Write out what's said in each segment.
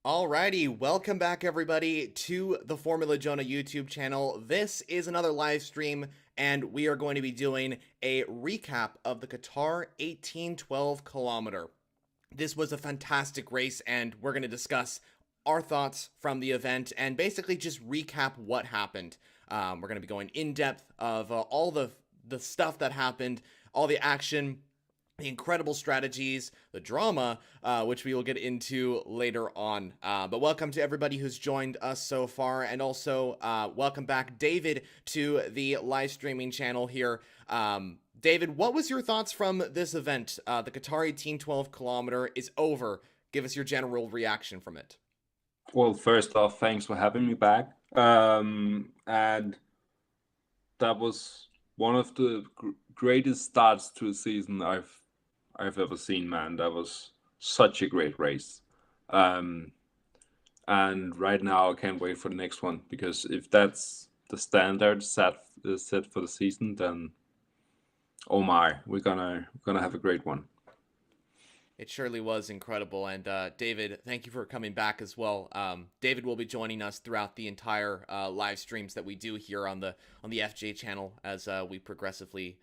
Alrighty, welcome back everybody to the formulajonah YouTube channel. This is another live stream, and we are going to be doing a recap of the Qatar 1812 kilometer. This was a fantastic race, and we're going to discuss our thoughts from the event and basically just recap what happened. We're going to be going in depth of all the stuff that happened, all the action, the incredible strategies, the drama, which we will get into later on. But welcome to everybody who's joined us so far, and also welcome back, David, to the live streaming channel here. David, what was your thoughts from this event? The Qatar 1812 kilometer is over. Give us your general reaction from it. Well, first off, thanks for having me back. And that was one of the greatest starts to a season I've ever seen, man. That was such a great race. Um, and right now I can't wait for the next one, because if that's the standard set for the season, then oh my, we're gonna have a great one. It surely was incredible, and David, thank you for coming back as well. David will be joining us throughout the entire live streams that we do here on the FJ channel as we progressively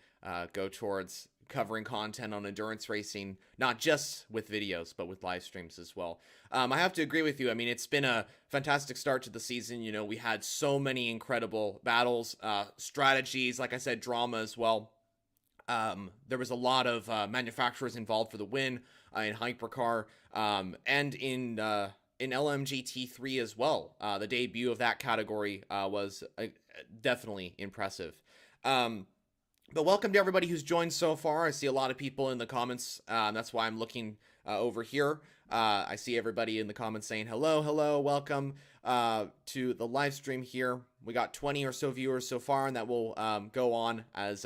go towards covering content on endurance racing, not just with videos, but with live streams as well. I have to agree with you. I mean, it's been a fantastic start to the season. You know, we had so many incredible battles, strategies, like I said, drama as well. There was a lot of manufacturers involved for the win in Hypercar and in LMGT3 as well. The debut of that category was definitely impressive. But welcome to everybody who's joined so far. I see a lot of people in the comments. That's why I'm looking over here. I see everybody in the comments saying hello, welcome to the live stream here. We got 20 or so viewers so far, and that will go on as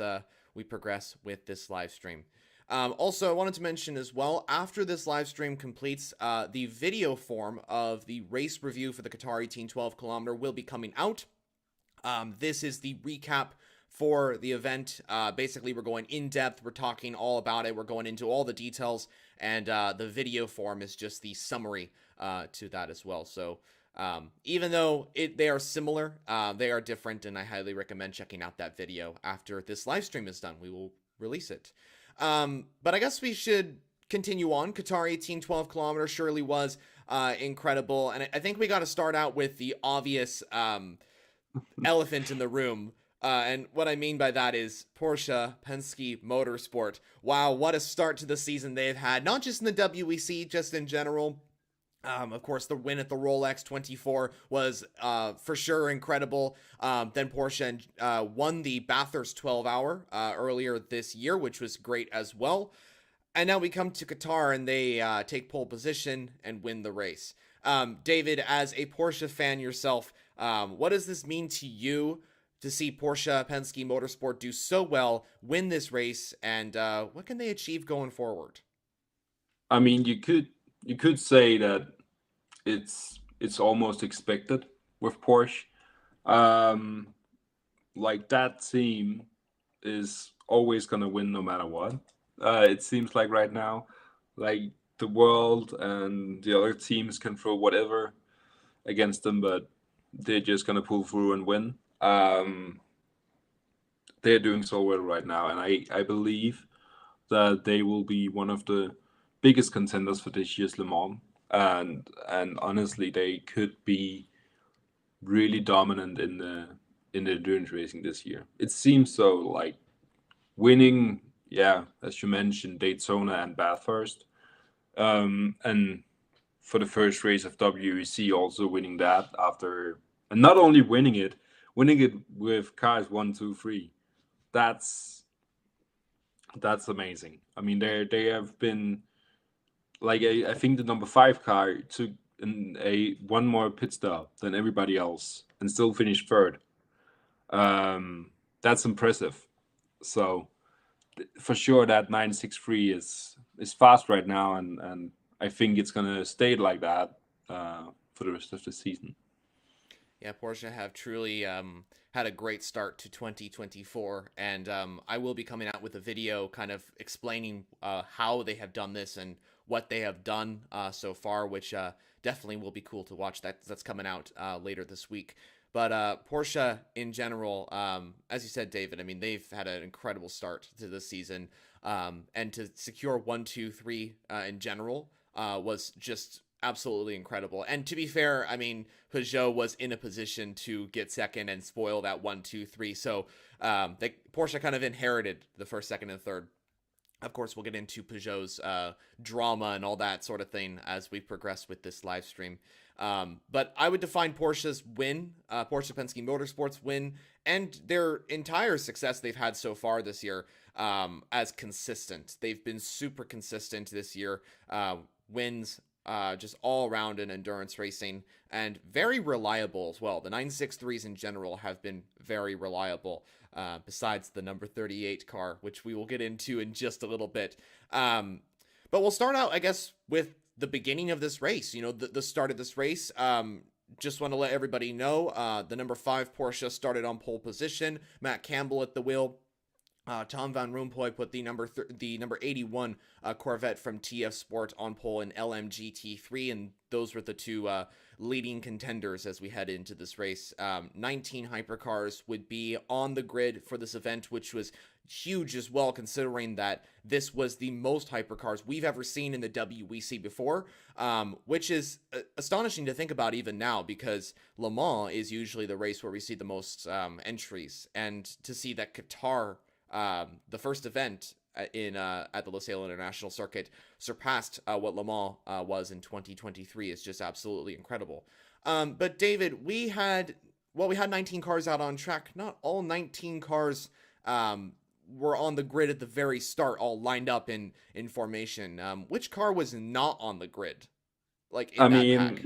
we progress with this live stream. Also, I wanted to mention as well, after this live stream completes, the video form of the race review for the Qatar 1812 kilometer will be coming out. This is the recap for the event. Basically, we're going in depth. We're talking all about it. We're going into all the details, and the video form is just the summary to that as well. So even though they are similar, they are different, and I highly recommend checking out that video after this live stream is done. We will release it. But I guess we should continue on. Qatar 1812 kilometer surely was incredible, and I think we got to start out with the obvious elephant in the room. And what I mean by that is Porsche Penske Motorsport. Wow, what a start to the season they've had, not just in the WEC, just in general. Of course, the win at the Rolex 24 was for sure incredible. Then Porsche won the Bathurst 12-hour earlier this year, which was great as well. And now we come to Qatar, and they take pole position and win the race. David, as a Porsche fan yourself, what does this mean to you to see Porsche Penske Motorsport do so well, win this race, and what can they achieve going forward? I mean, you could say that it's almost expected with Porsche. Um, like, that team is always gonna win no matter what. It seems like right now, like, the world and the other teams can throw whatever against them, but they're just gonna pull through and win. They're doing so well right now, and I believe that they will be one of the biggest contenders for this year's Le Mans. And honestly, they could be really dominant in the endurance racing this year. It seems so, like winning, yeah, as you mentioned, Daytona and Bathurst, and for the first race of WEC, also winning that after, and not only winning it with cars 1, 2, 3. That's amazing. I mean, they have been, like, I think the number 5 car took one more pit stop than everybody else and still finished third. That's impressive. So for sure that 963 is fast right now, and I think it's gonna stay like that for the rest of the season. Yeah, Porsche have truly had a great start to 2024, and I will be coming out with a video kind of explaining how they have done this and what they have done so far, which definitely will be cool to watch. That's coming out later this week. But Porsche in general, as you said, David, I mean, they've had an incredible start to this season. And to secure 1, 2, 3 in general was just absolutely incredible. And to be fair, I mean, Peugeot was in a position to get second and spoil that 1, 2, 3. So Porsche kind of inherited the first, second, and third. Of course, we'll get into Peugeot's drama and all that sort of thing as we progress with this live stream. But I would define Porsche's win, Porsche Penske Motorsports win, and their entire success they've had so far this year as consistent. They've been super consistent this year. Wins just all around in endurance racing, and very reliable as well. The 963s in general have been very reliable, besides the number 38 car, which we will get into in just a little bit. But we'll start out, I guess, with the beginning of this race, the start of this race. Just want to let everybody know, the number 5 Porsche started on pole position, Matt Campbell at the wheel. Tom Van Rompuy put the number 81 Corvette from TF Sport on pole in LMGT3, and those were the two leading contenders as we head into this race. 19 hypercars would be on the grid for this event, which was huge as well, considering that this was the most hypercars we've ever seen in the WEC before, which is astonishing to think about even now, because Le Mans is usually the race where we see the most entries, and to see that Qatar, the first event at the Losail International Circuit, surpassed what Le Mans was in 2023 is just absolutely incredible. But David, we had 19 cars out on track. Not all 19 cars were on the grid at the very start, all lined up in formation. Which car was not on the grid, like in pack?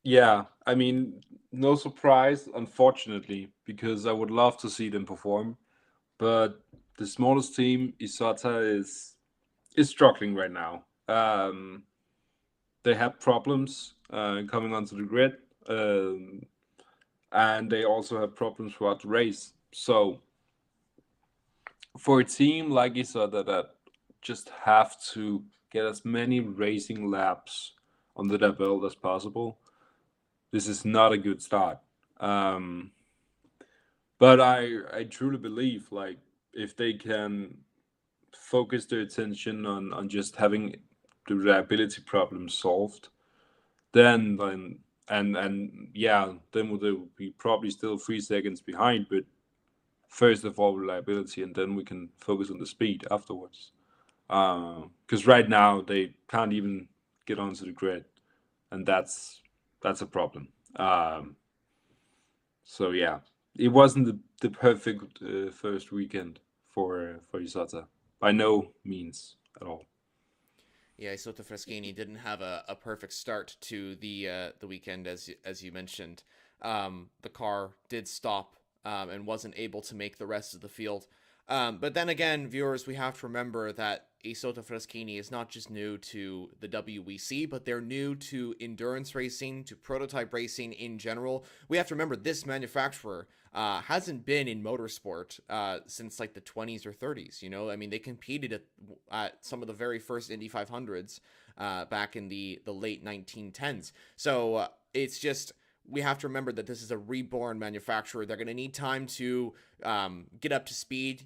Yeah, I mean, no surprise, unfortunately, because I would love to see them perform. But the smallest team, Isotta, is struggling right now. They have problems coming onto the grid, and they also have problems throughout the race. So for a team like Isotta that just have to get as many racing laps under their belt as possible, this is not a good start. But I truly believe, like, if they can focus their attention on just having the reliability problem solved, then yeah, then they'll be probably still 3 seconds behind. But first of all, reliability, and then we can focus on the speed afterwards. Because right now they can't even get onto the grid, and that's a problem. So yeah, it wasn't the perfect first weekend for Isotta, by no means at all. Yeah, Isotta Fraschini didn't have a perfect start to the weekend, as you mentioned. The car did stop and wasn't able to make the rest of the field. But then again, viewers, we have to remember that Isotta Fraschini is not just new to the WEC, but they're new to endurance racing, to prototype racing in general. We have to remember this manufacturer hasn't been in motorsport since like the 20s or 30s. I mean, they competed at some of the very first Indy 500s back in the late 1910s. So it's just, we have to remember that this is a reborn manufacturer. They're going to need time to get up to speed.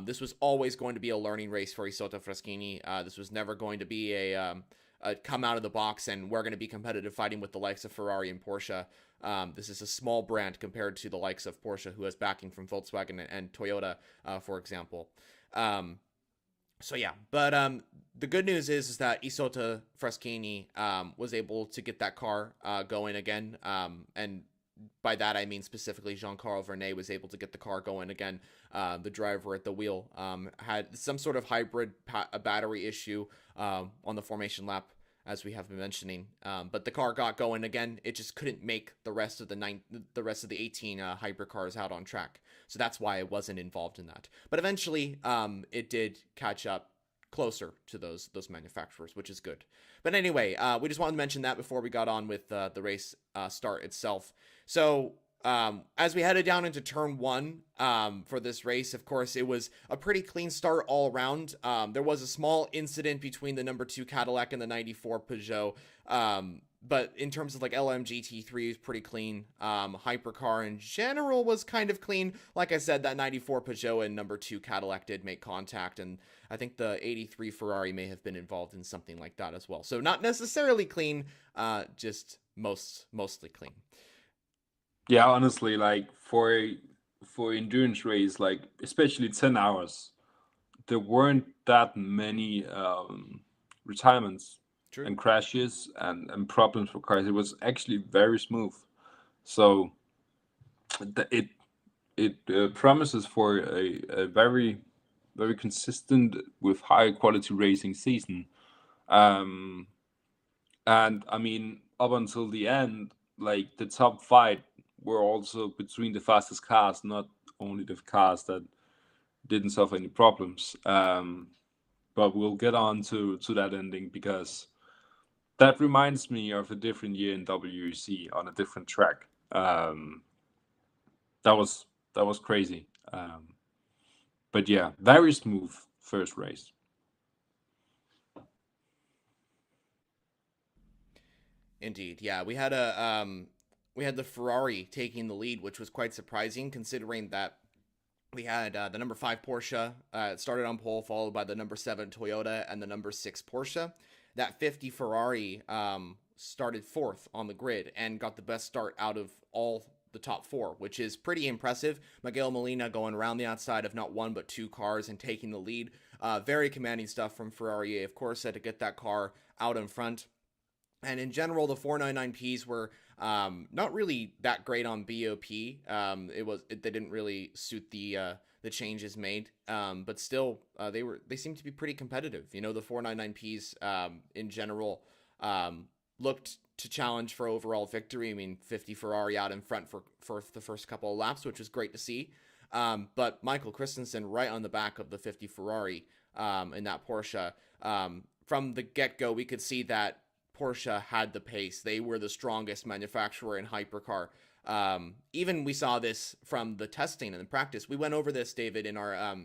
This was always going to be a learning race for Isotta Fraschini. This was never going to be a come out of the box and we're going to be competitive fighting with the likes of Ferrari and Porsche. This is a small brand compared to the likes of Porsche, who has backing from Volkswagen and Toyota, for example. So yeah, but the good news is that Isotta Fraschini was able to get that car going again, and by that I mean specifically Jean-Carl Vernet was able to get the car going again. The driver at the wheel had some sort of hybrid battery issue on the formation lap, as we have been mentioning, but the car got going again. It just couldn't make the rest of the 18 hypercars out on track, so that's why it wasn't involved in that. But eventually, it did catch up closer to those manufacturers, which is good. But anyway, we just wanted to mention that before we got on with the race start itself. So as we headed down into turn one for this race, of course, it was a pretty clean start all around. There was a small incident between the number 2 Cadillac and the 94 Peugeot. But in terms of like LMGT3 is pretty clean. Hypercar in general was kind of clean. Like I said, that 94 Peugeot and number 2 Cadillac did make contact, and I think the 83 Ferrari may have been involved in something like that as well. So not necessarily clean, just mostly clean. Yeah, honestly, like for endurance race, like especially 10 hours, there weren't that many retirements True. and crashes and problems for cars. It was actually very smooth. So it promises for a very consistent with high quality racing season. Um, and I mean, up until the end, like the top five were also between the fastest cars, not only the cars that didn't suffer any problems. But we'll get on to that ending because that reminds me of a different year in WEC on a different track. That was crazy. But yeah, very smooth first race. Indeed, yeah. We had the Ferrari taking the lead, which was quite surprising considering that we had the number 5 Porsche started on pole, followed by the number 7 Toyota and the number 6 Porsche. That 50 Ferrari started fourth on the grid and got the best start out of all the top four, which is pretty impressive. Miguel Molina going around the outside of not one but two cars and taking the lead. Very commanding stuff from Ferrari, of course, had to get that car out in front. And in general, the 499Ps were not really that great on BOP. They didn't really suit the changes made, but still they seemed to be pretty competitive. You know, the 499Ps in general looked to challenge for overall victory. I mean, 50 Ferrari out in front for the first couple of laps, which was great to see. But Michael Christensen right on the back of the 50 Ferrari in that Porsche. From the get-go, we could see that Porsche had the pace. They were the strongest manufacturer in hypercar. Even we saw this from the testing and the practice. We went over this, David, in our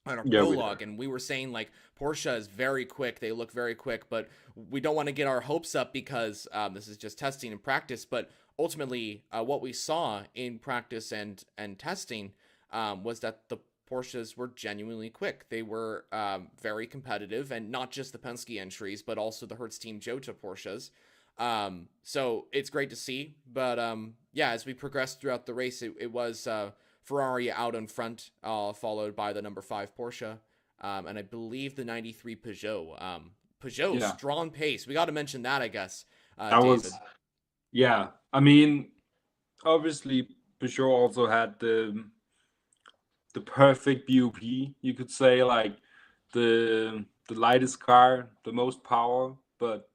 prologue, and we were saying like Porsche is very quick. They look very quick, but we don't want to get our hopes up because this is just testing and practice. But ultimately, what we saw in practice and testing was that the Porsches were genuinely quick. They were very competitive, and not just the Penske entries, but also the Hertz Team Jota Porsches. So it's great to see. But yeah, as we progressed throughout the race, it was Ferrari out in front, followed by the number 5 Porsche, and I believe the 93 Peugeot. Peugeot, strong pace. We got to mention that, I guess. That David. Yeah. I mean, obviously, Peugeot also had the perfect BOP, you could say, like the lightest car, the most power. But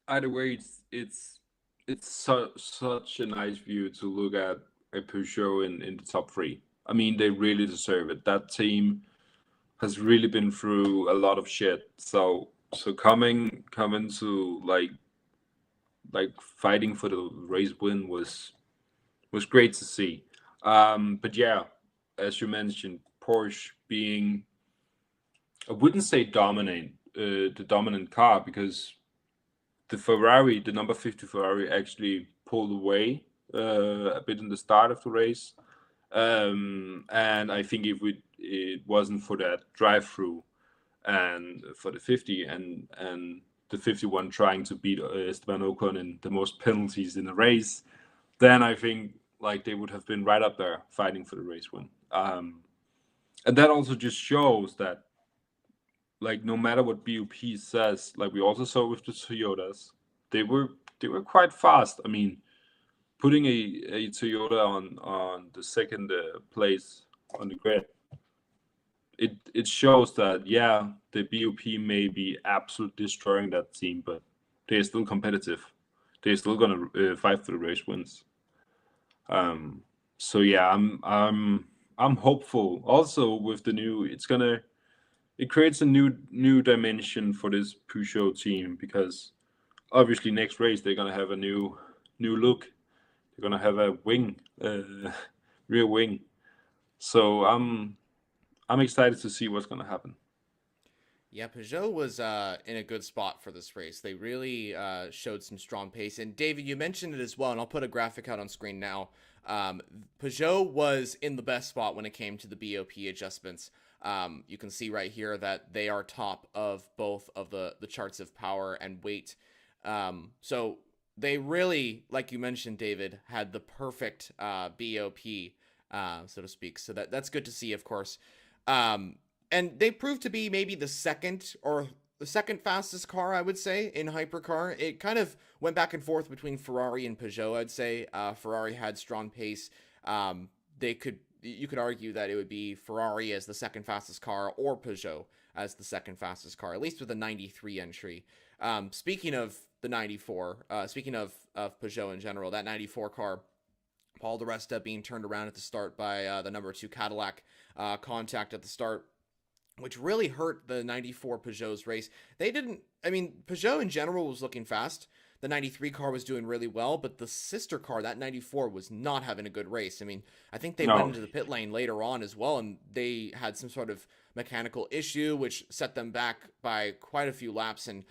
either way, it's such a nice view to look at a Peugeot in the top three. I mean, they really deserve it. That team has really been through a lot of shit. So coming to like fighting for the race win was great to see. But yeah, as you mentioned, Porsche being, I wouldn't say the dominant car, because the Ferrari, the number 50 Ferrari, actually pulled away a bit in the start of the race. And I think if it wasn't for that drive-through and for the 50 and the 51 trying to beat Esteban Ocon in the most penalties in a race, then I think like they would have been right up there fighting for the race win. And that also just shows that, like, no matter what BOP says, like we also saw with the Toyotas, they were quite fast. I mean, putting a Toyota on the second place on the grid, it shows that, yeah, the BOP may be absolutely destroying that team, but they're still competitive. They're still gonna fight for the race wins. So yeah, I'm hopeful. Also with the new, it creates a new dimension for this Peugeot team, because obviously next race they're gonna have a new look. They're gonna have a wing, rear wing. So I'm excited to see what's gonna happen. Yeah, Peugeot was in a good spot for this race. They really showed some strong pace. And David, you mentioned it as well, and I'll put a graphic out on screen now. Um, Peugeot was in the best spot when it came to the BOP adjustments. You can see right here that they are top of both of the charts of power and weight. So they really, like you mentioned, David, had the perfect BOP, so to speak. So that's good to see, of course. Um, and they proved to be maybe the second fastest car, I would say, in Hypercar. It kind of went back and forth between Ferrari and Peugeot, I'd say. Ferrari had strong pace. You could argue that it would be Ferrari as the second fastest car or Peugeot as the second fastest car, at least with a 93 entry. Speaking of the 94, speaking of Peugeot in general, that 94 car, Paul di Resta being turned around at the start by the number 2 Cadillac, contact at the start, which really hurt the 94 Peugeot's race. Peugeot in general was looking fast. The 93 car was doing really well, but the sister car, that 94, was not having a good race. I mean, I think they went No, into the pit lane later on as well, and they had some sort of mechanical issue, which set them back by quite a few laps. And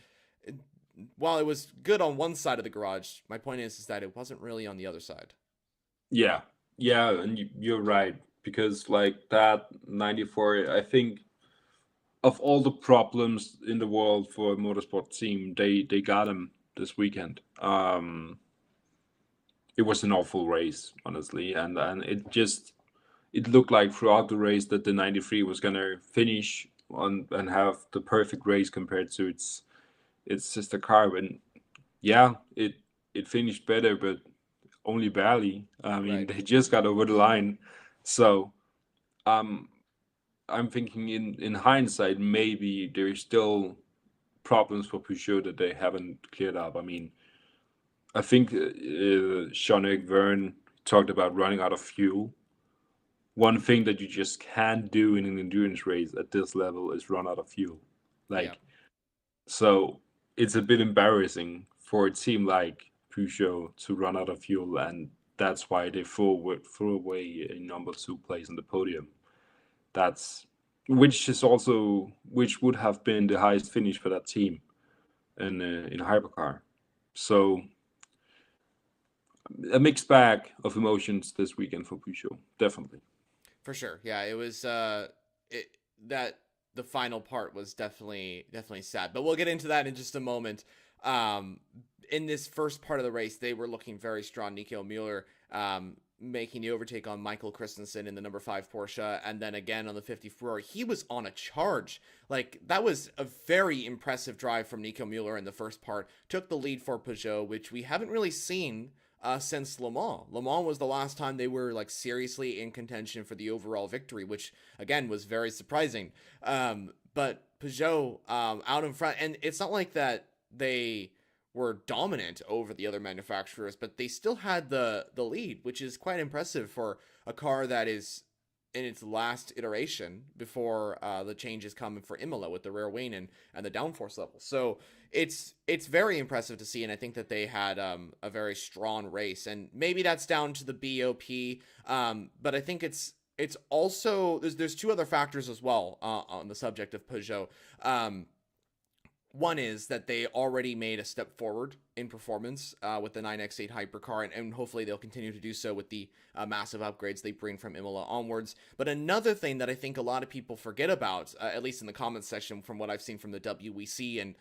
while it was good on one side of the garage, my point is that it wasn't really on the other side. yeah, yeah, and you're right because like that 94, I think of all the problems in the world for a motorsport team, they got him this weekend. It was an awful race, honestly, and it looked like throughout the race that the 93 was gonna finish on and have the perfect race compared to its sister car. And yeah, it finished better, but only barely. I mean, Right. they just got over the line. So um, I'm thinking in hindsight, maybe there's still problems for Peugeot that they haven't cleared up. I mean, I think Jean-Eric Verne talked about running out of fuel. One thing that you just can't do in an endurance race at this level is run out of fuel. Yeah. Like, so it's a bit embarrassing for a team like Peugeot to run out of fuel, and that's why they threw away a number 2 place on the podium. That's which would have been the highest finish for that team in Hypercar. So a mixed bag of emotions this weekend for Peugeot, definitely. For sure. Yeah, it was that the final part was definitely sad. But we'll get into that in just a moment. Um in this first part of the race, they were looking very strong. Nico Mueller making the overtake on Michael Christensen in the number 5 Porsche, and then again on the 50 Ferrari. He was on a charge. Like, that was a very impressive drive from Nico Mueller in the first part. Took the lead for Peugeot, which we haven't really seen since Le Mans. Le Mans was the last time they were like seriously in contention for the overall victory, which again was very surprising. But Peugeot out in front, and it's not like that they were dominant over the other manufacturers, but they still had the lead, which is quite impressive for a car that is in its last iteration before the changes come for Imola with the rear wing and the downforce level. So it's very impressive to see, and I think that they had a very strong race, and maybe that's down to the BOP, but I think it's also there's two other factors as well on the subject of Peugeot. One is that they already made a step forward in performance with the 9X8 Hypercar, and hopefully they'll continue to do so with the massive upgrades they bring from Imola onwards. But another thing that I think a lot of people forget about, at least in the comments section from what I've seen from the WEC and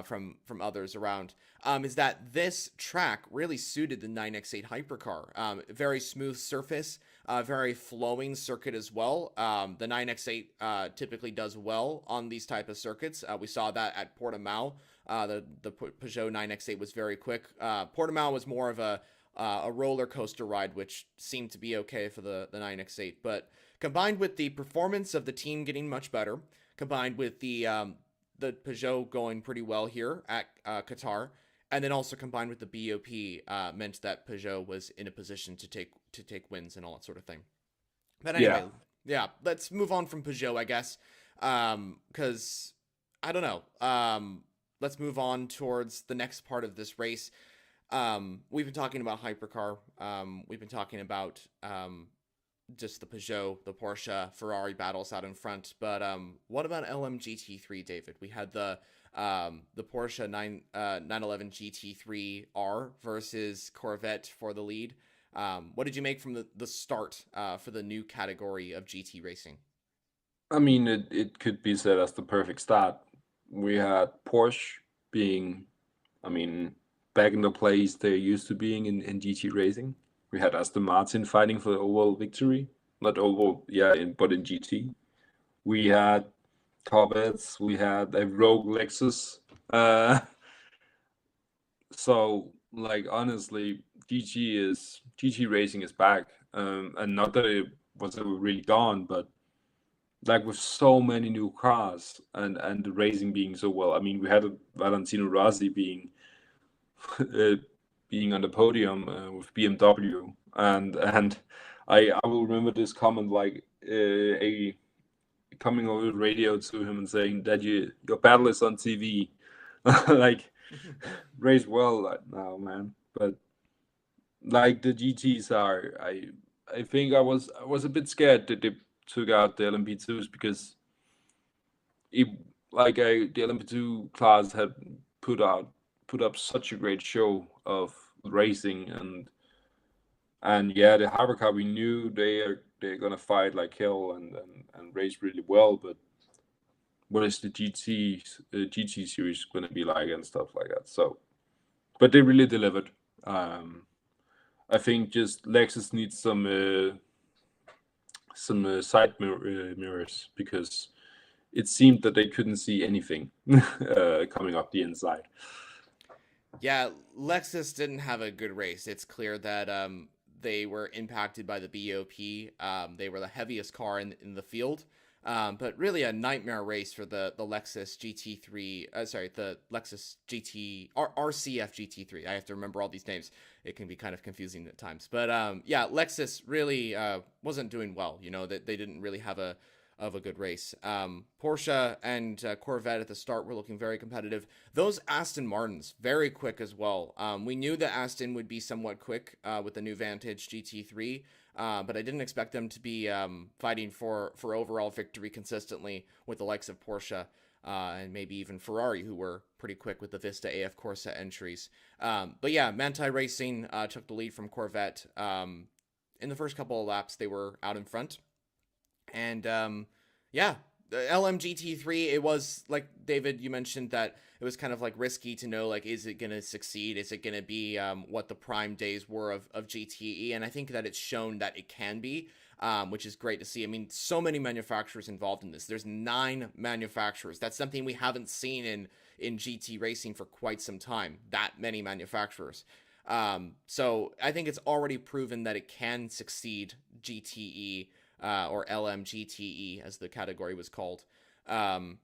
from others around, is that this track really suited the 9X8 Hypercar. Very smooth surface, very flowing circuit as well. The 9X8 typically does well on these type of circuits. We saw that at Portimao. The Peugeot 9X8 was very quick. Portimao was more of a roller coaster ride, which seemed to be okay for the 9X8. But combined with the performance of the team getting much better, combined with the Peugeot going pretty well here at Qatar, and then also combined with the BOP, meant that Peugeot was in a position to take wins and all that sort of thing. But Yeah. anyway, yeah, let's move on from Peugeot, I guess, because I don't know. Let's move on towards the next part of this race. We've been talking about Hypercar. We've been talking about just the Peugeot, the Porsche, Ferrari battles out in front. But what about LMGT3, David? We had the Porsche 911 GT3R versus Corvette for the lead. What did you make from the start for the new category of GT racing? I mean, it could be said as the perfect start. We had Porsche being, I mean, back in the place they're used to being in GT racing. We had Aston Martin fighting for the overall victory, not overall, yeah, but in GT. We had Corvettes, we had a rogue Lexus. Uh, so like honestly, GT racing is back, and not that it was ever really gone, but like with so many new cars and the racing being so well. I mean, we had Valentino Rossi uh, being on the podium with BMW, and I will remember this comment like a coming over the radio to him and saying that your battle is on TV, like race well like now, man. But like the GTs are, I think I was a bit scared that they took out the LMP2s because it like the LMP2 class had put out put up such a great show of racing and yeah, the Hypercar we knew they're gonna fight like hell and race really well, but what is the GT series gonna be like and stuff like that? So, but they really delivered. Um, I think just Lexus needs some side mirrors because it seemed that they couldn't see anything coming up the inside. Yeah, Lexus didn't have a good race. It's clear that they were impacted by the BOP. They were the heaviest car in the field, but really a nightmare race for the Lexus GT3. Sorry, the Lexus GT RCF GT3. I have to remember all these names. It can be kind of confusing at times. But yeah, Lexus really wasn't doing well. You know that they didn't really have a good race. Porsche and Corvette at the start were looking very competitive. Those Aston Martins, very quick as well. We knew that Aston would be somewhat quick with the new Vantage GT3, but I didn't expect them to be fighting for overall victory consistently with the likes of Porsche. And maybe even Ferrari, who were pretty quick with the Vista AF Corsa entries. But yeah, Manthey Racing took the lead from Corvette. In the first couple of laps, they were out in front. And yeah, the LMGT3, it was like David, you mentioned that it was kind of like risky to know, like, is it going to succeed? Is it going to be what the prime days were of GTE? And I think that it's shown that it can be, which is great to see. I mean, so many manufacturers involved in this. There's 9 manufacturers. That's something we haven't seen in GT racing for quite some time. That many manufacturers. So I think it's already proven that it can succeed GTE or LMGTE as the category was called. Um,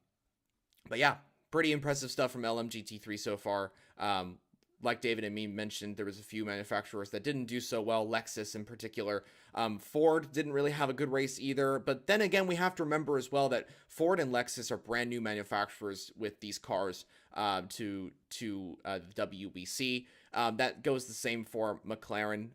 but yeah, pretty impressive stuff from LMGT3 so far. Like David and me mentioned, there was a few manufacturers that didn't do so well, Lexus in particular. Ford didn't really have a good race either. But then again, we have to remember as well that Ford and Lexus are brand new manufacturers with these cars to the WEC. That goes the same for McLaren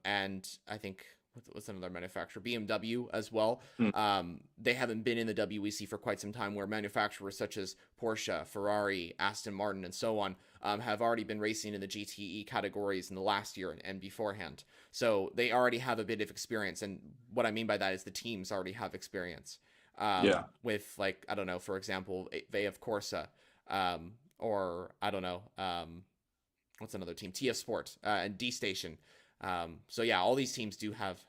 and I think what's another manufacturer, BMW as well. Mm. They haven't been in the WEC for quite some time, where manufacturers such as Porsche, Ferrari, Aston Martin, and so on have already been racing in the GTE categories in the last year and beforehand. So they already have a bit of experience. And what I mean by that is the teams already have experience Yeah, with, like, I don't know, for example, they have Corsa or I don't know, what's another team? TF Sport and D Station. So yeah, all these teams do have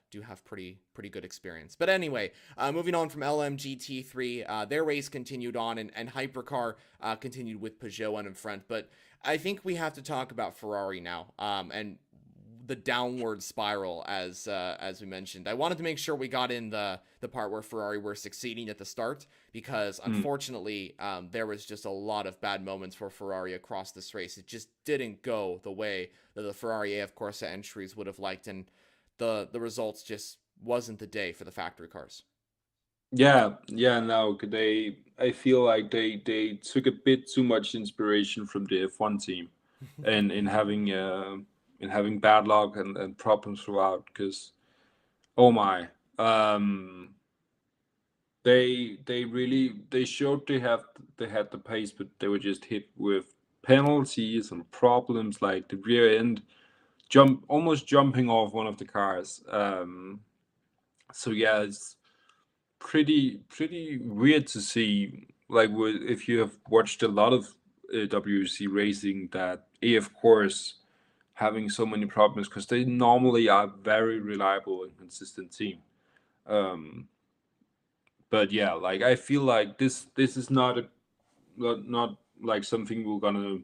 pretty good experience. But anyway, moving on from LMGT3, their race continued on, and Hypercar continued with Peugeot on in front. But I think we have to talk about Ferrari now, and the downward spiral, as we mentioned. I wanted to make sure we got in the part where Ferrari were succeeding at the start, because mm. unfortunately there was just a lot of bad moments for Ferrari across this race. It just didn't go the way that the Ferrari AF Corsa entries would have liked, and the results just wasn't the day for the factory cars. Yeah. No, I feel like they took a bit too much inspiration from the F1 team. in having bad luck and problems throughout. Because oh my, um, they showed they had the pace, but they were just hit with penalties and problems like the rear end almost jumping off one of the cars. So yeah, it's pretty weird to see. Like if you have watched a lot of WEC racing, that AF course having so many problems because they normally are very reliable and consistent team. Um, but yeah, like I feel like this is not like something we're gonna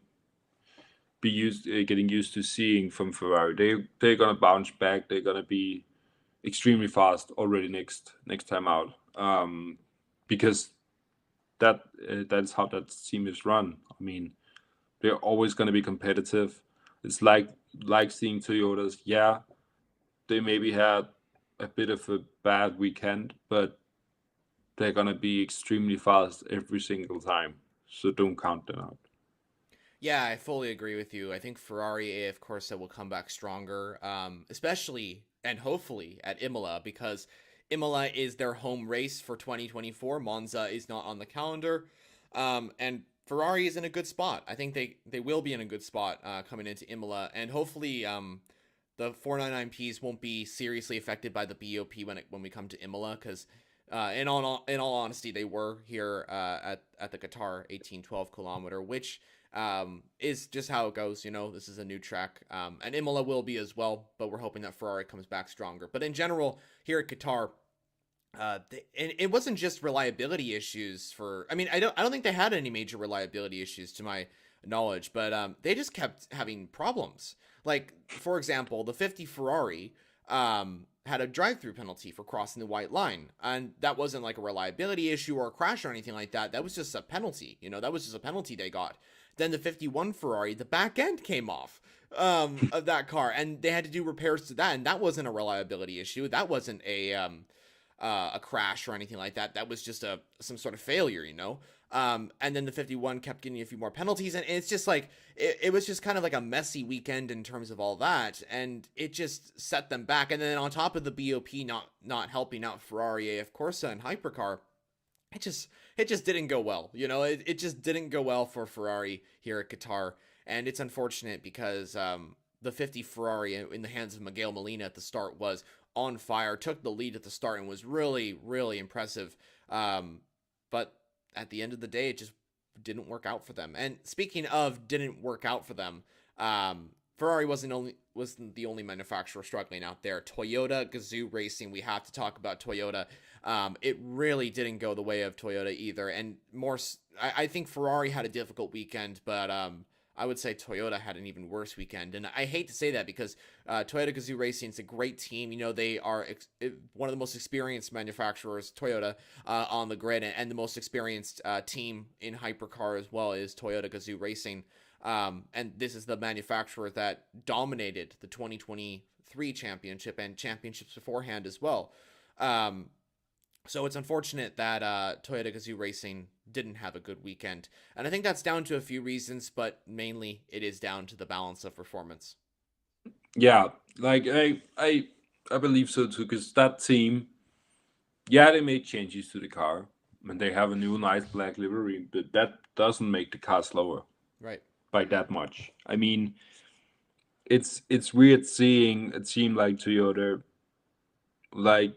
be getting used to seeing from Ferrari. They're gonna bounce back. They're gonna be extremely fast already next time out. Because that's how that team is run. I mean, they're always gonna be competitive. It's like seeing Toyotas. Yeah, they maybe had a bit of a bad weekend, but they're gonna be extremely fast every single time. So don't count them out. Yeah, I fully agree with you. I think Ferrari AF Corsa will come back stronger, especially and hopefully at Imola, because Imola is their home race for 2024. Monza is not on the calendar, and Ferrari is in a good spot. I think they will be in a good spot coming into Imola, and hopefully the 499Ps won't be seriously affected by the BOP when we come to Imola, because in all honesty, they were here at the Qatar 1812 kilometer, which is just how it goes. This is a new track, and Imola will be as well. But we're hoping that Ferrari comes back stronger. But in general, here at Qatar, and it wasn't just reliability issues for. I mean, I don't think they had any major reliability issues to my knowledge, but they just kept having problems. Like for example, the 50 Ferrari had a drive-through penalty for crossing the white line, and that wasn't like a reliability issue or a crash or anything like that. That was just a penalty. That was just a penalty they got. Then the 51 Ferrari, the back end came off of that car, and they had to do repairs to that, and that wasn't a reliability issue. That wasn't a crash or anything like that. That was just some sort of failure. And then the 51 kept getting a few more penalties, and it's just like it was just kind of like a messy weekend in terms of all that, and it just set them back. And then on top of the BOP not helping out Ferrari AF Corsa and Hypercar, it just didn't go well. It just didn't go well for Ferrari here at Qatar, and it's unfortunate because the 50 Ferrari in the hands of Miguel Molina at the start was on fire, took the lead at the start, and was really, really impressive. But at the end of the day, it just didn't work out for them. And speaking of didn't work out for them, Ferrari wasn't the only manufacturer struggling out there. Toyota Gazoo Racing, we have to talk about Toyota. It really didn't go the way of Toyota either, and I think Ferrari had a difficult weekend, but I would say Toyota had an even worse weekend. And I hate to say that because Toyota Gazoo Racing is a great team. They are one of the most experienced manufacturers, Toyota, on the grid, and the most experienced team in Hypercar as well is Toyota Gazoo Racing. And this is the manufacturer that dominated the 2023 championship and championships beforehand as well. So it's unfortunate that Toyota Gazoo Racing didn't have a good weekend. And I think that's down to a few reasons, but mainly it is down to the balance of performance. Yeah, like I believe so too, because that team, yeah, they made changes to the car, and they have a new nice black livery, but that doesn't make the car slower Right. by that much. I mean, it's weird seeing a team like Toyota like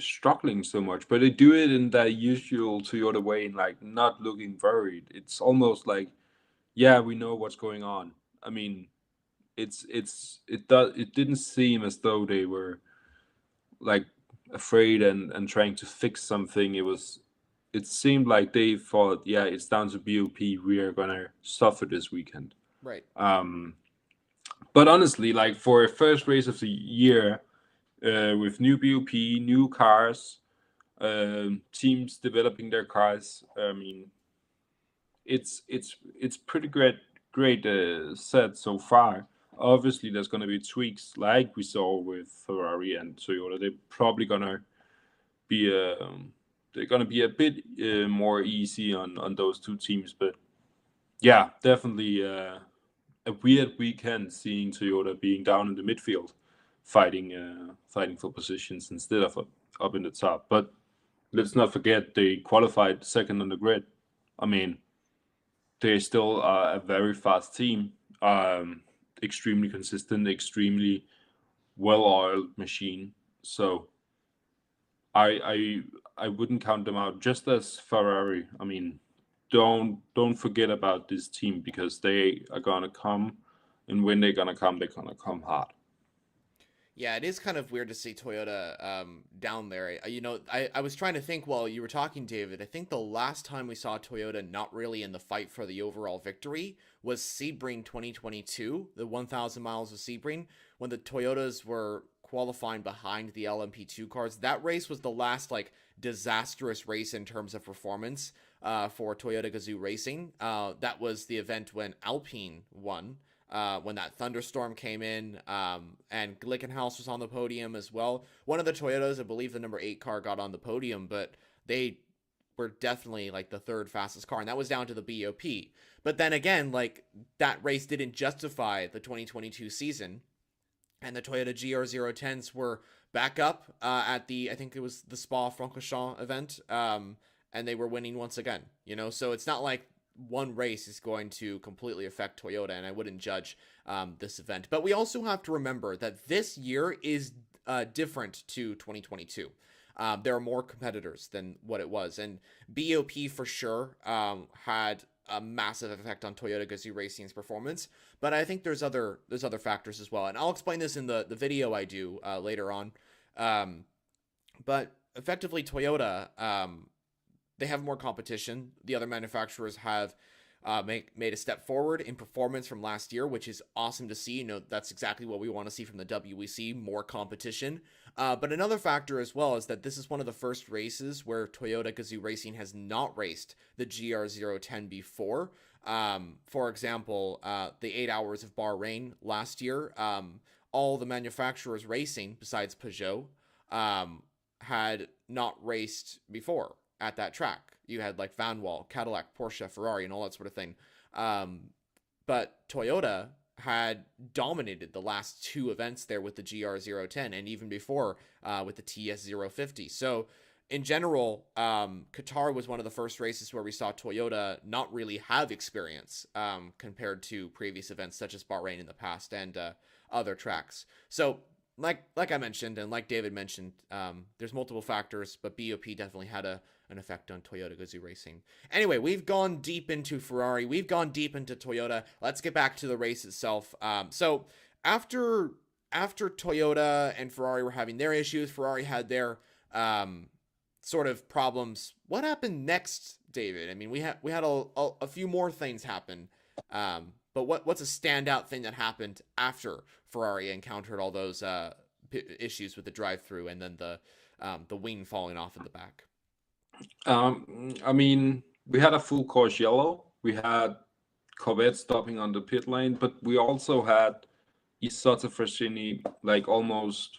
struggling so much, but they do it in that usual Toyota way, in like not looking worried. It's almost like, yeah, we know what's going on. I mean, it didn't seem as though they were like afraid and trying to fix something. It seemed like they thought, yeah, it's down to BOP. We are gonna suffer this weekend. Right. Um, but honestly, like for a first race of the year, with new BOP, new cars, teams developing their cars. I mean, it's pretty great set so far. Obviously, there's going to be tweaks like we saw with Ferrari and Toyota. Be they're going to be a bit more easy on those two teams, but yeah, definitely a weird weekend seeing Toyota being down in the midfield, fighting for positions instead of up in the top. But let's not forget they qualified second on the grid. I mean, they still are a very fast team, extremely consistent, extremely well-oiled machine. So I I wouldn't count them out. Just as Ferrari. I mean, don't forget about this team because they are gonna come, and when they're gonna come hard. Yeah, it is kind of weird to see Toyota down there. I was trying to think while you were talking, David. I think the last time we saw Toyota not really in the fight for the overall victory was Sebring 2022, the 1,000 miles of Sebring, when the Toyotas were qualifying behind the LMP2 cars. That race was the last like disastrous race in terms of performance for Toyota Gazoo Racing. That was the event when Alpine won. When that thunderstorm came in, and Glickenhaus was on the podium as well. One of the Toyotas, I believe the number 8 car, got on the podium, but they were definitely like the third fastest car, and that was down to the BOP. But then again, like that race didn't justify the 2022 season, and the Toyota GR010s were back up at I think it was the Spa-Francorchamps event, and they were winning once again. So it's not like one race is going to completely affect Toyota, and I wouldn't judge this event. But we also have to remember that this year is different to 2022. There are more competitors than what it was, and BOP for sure had a massive effect on Toyota Gazoo Racing's performance. But I think there's other factors as well, and I'll explain this in the video I do later on. But effectively, Toyota, they have more competition. The other manufacturers have made a step forward in performance from last year, which is awesome to see. That's exactly what we want to see from the WEC, more competition. But another factor as well is that this is one of the first races where Toyota Gazoo Racing has not raced the GR010 before. For example, the 8 hours of Bahrain last year, all the manufacturers racing, besides Peugeot, had not raced before at that track. You had like Vanwall, Cadillac, Porsche, Ferrari, and all that sort of thing. But Toyota had dominated the last 2 events there with the GR010, and even before with the TS050. So in general, Qatar was one of the first races where we saw Toyota not really have experience compared to previous events such as Bahrain in the past and other tracks. So like I mentioned, and like David mentioned, there's multiple factors, but BOP definitely had an effect on Toyota Gazoo Racing. Anyway, we've gone deep into Ferrari. We've gone deep into Toyota. Let's get back to the race itself. So after Toyota and Ferrari were having their issues, Ferrari had their sort of problems. What happened next, David? I mean, we had a few more things happen. But what's a standout thing that happened after Ferrari encountered all those issues with the drive-through and then the wing falling off in the back? I mean, we had a full course yellow. We had Corvette stopping on the pit lane, but we also had Isotta Fraschini like almost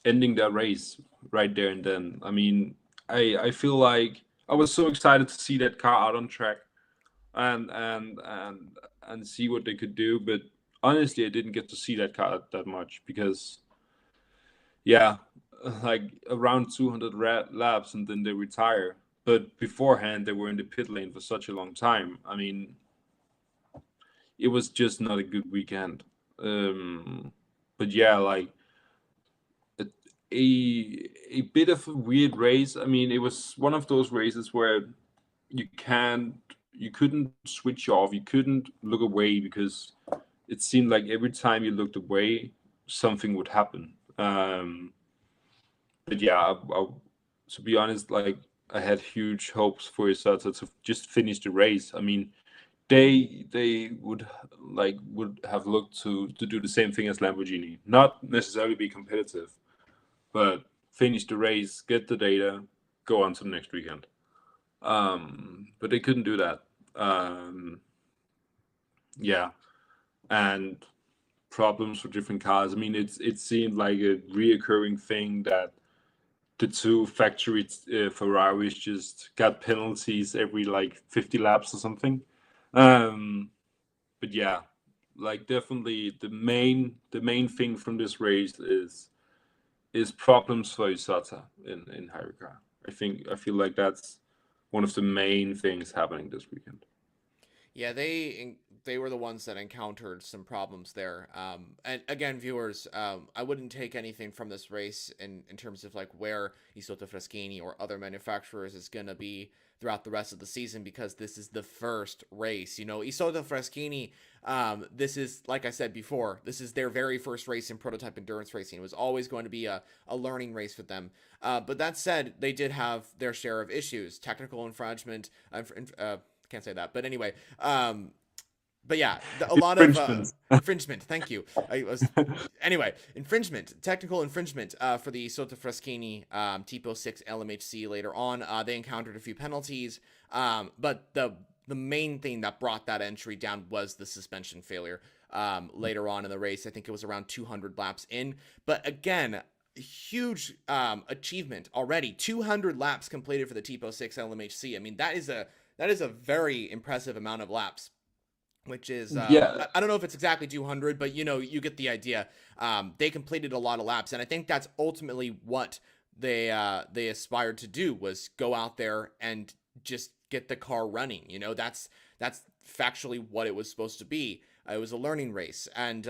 ending their race right there and then. I mean, I feel like I was so excited to see that car out on track and see what they could do, but honestly, I didn't get to see that car that much because, yeah, like around 200 laps and then they retire. But beforehand, they were in the pit lane for such a long time. I mean, it was just not a good weekend. But yeah, like a bit of a weird race. I mean, it was one of those races where you couldn't switch off. You couldn't look away because it seemed like every time you looked away, something would happen. But yeah, to be honest, like I had huge hopes for Isotta to just finish the race. I mean, they would have looked to do the same thing as Lamborghini, not necessarily be competitive, but finish the race, get the data, go on to the next weekend. But they couldn't do that. Yeah, and problems for different cars. I mean, it seemed like a reoccurring thing that the 2 factory Ferraris just got penalties every like 50 laps or something. But yeah, like definitely the main thing from this race is problems for Isotta in Hypercar. I feel like that's one of the main things happening this weekend. Yeah, they were the ones that encountered some problems there. And again, viewers, I wouldn't take anything from this race in terms of like where Isotta Fraschini or other manufacturers is gonna be throughout the rest of the season, because this is the first race. You know, Isotta Fraschini, this is, like I said before, this is their very first race in prototype endurance racing. It was always going to be a learning race for them. But that said, they did have their share of issues, technical infringement, can't say that, but anyway, but yeah, a lot of Infringements. infringement. Thank you. I was anyway, infringement, technical infringement for the Isotta Fraschini Tipo 6 LMHC later on. They encountered a few penalties, but the main thing that brought that entry down was the suspension failure later on in the race. I think it was around 200 laps in, but again, huge achievement already. 200 laps completed for the Tipo 6 LMHC. I mean, that is a very impressive amount of laps, which is Yeah, I don't know if it's exactly 200, but you get the idea. They completed a lot of laps, and I think that's ultimately what they aspired to do, was go out there and just get the car running. That's factually what it was supposed to be. It was a learning race, and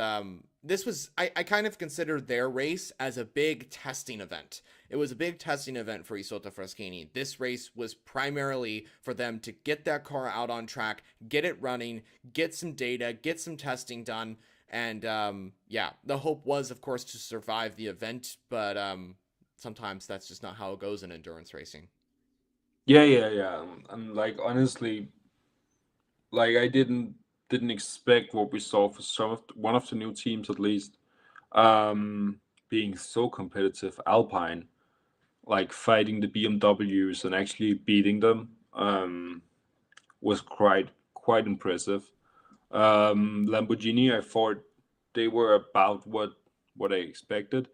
this was I kind of consider their race as a big testing event. It was a big testing event for Isotta Fraschini. This race was primarily for them to get that car out on track, get it running, get some data, get some testing done, and yeah, the hope was, of course, to survive the event, but sometimes that's just not how it goes in endurance racing. yeah. And like honestly, like I didn't expect what we saw for one of the new teams at least, um, being so competitive. Alpine, like fighting the BMWs and actually beating them, was quite impressive. Lamborghini, I thought they were about what I expected.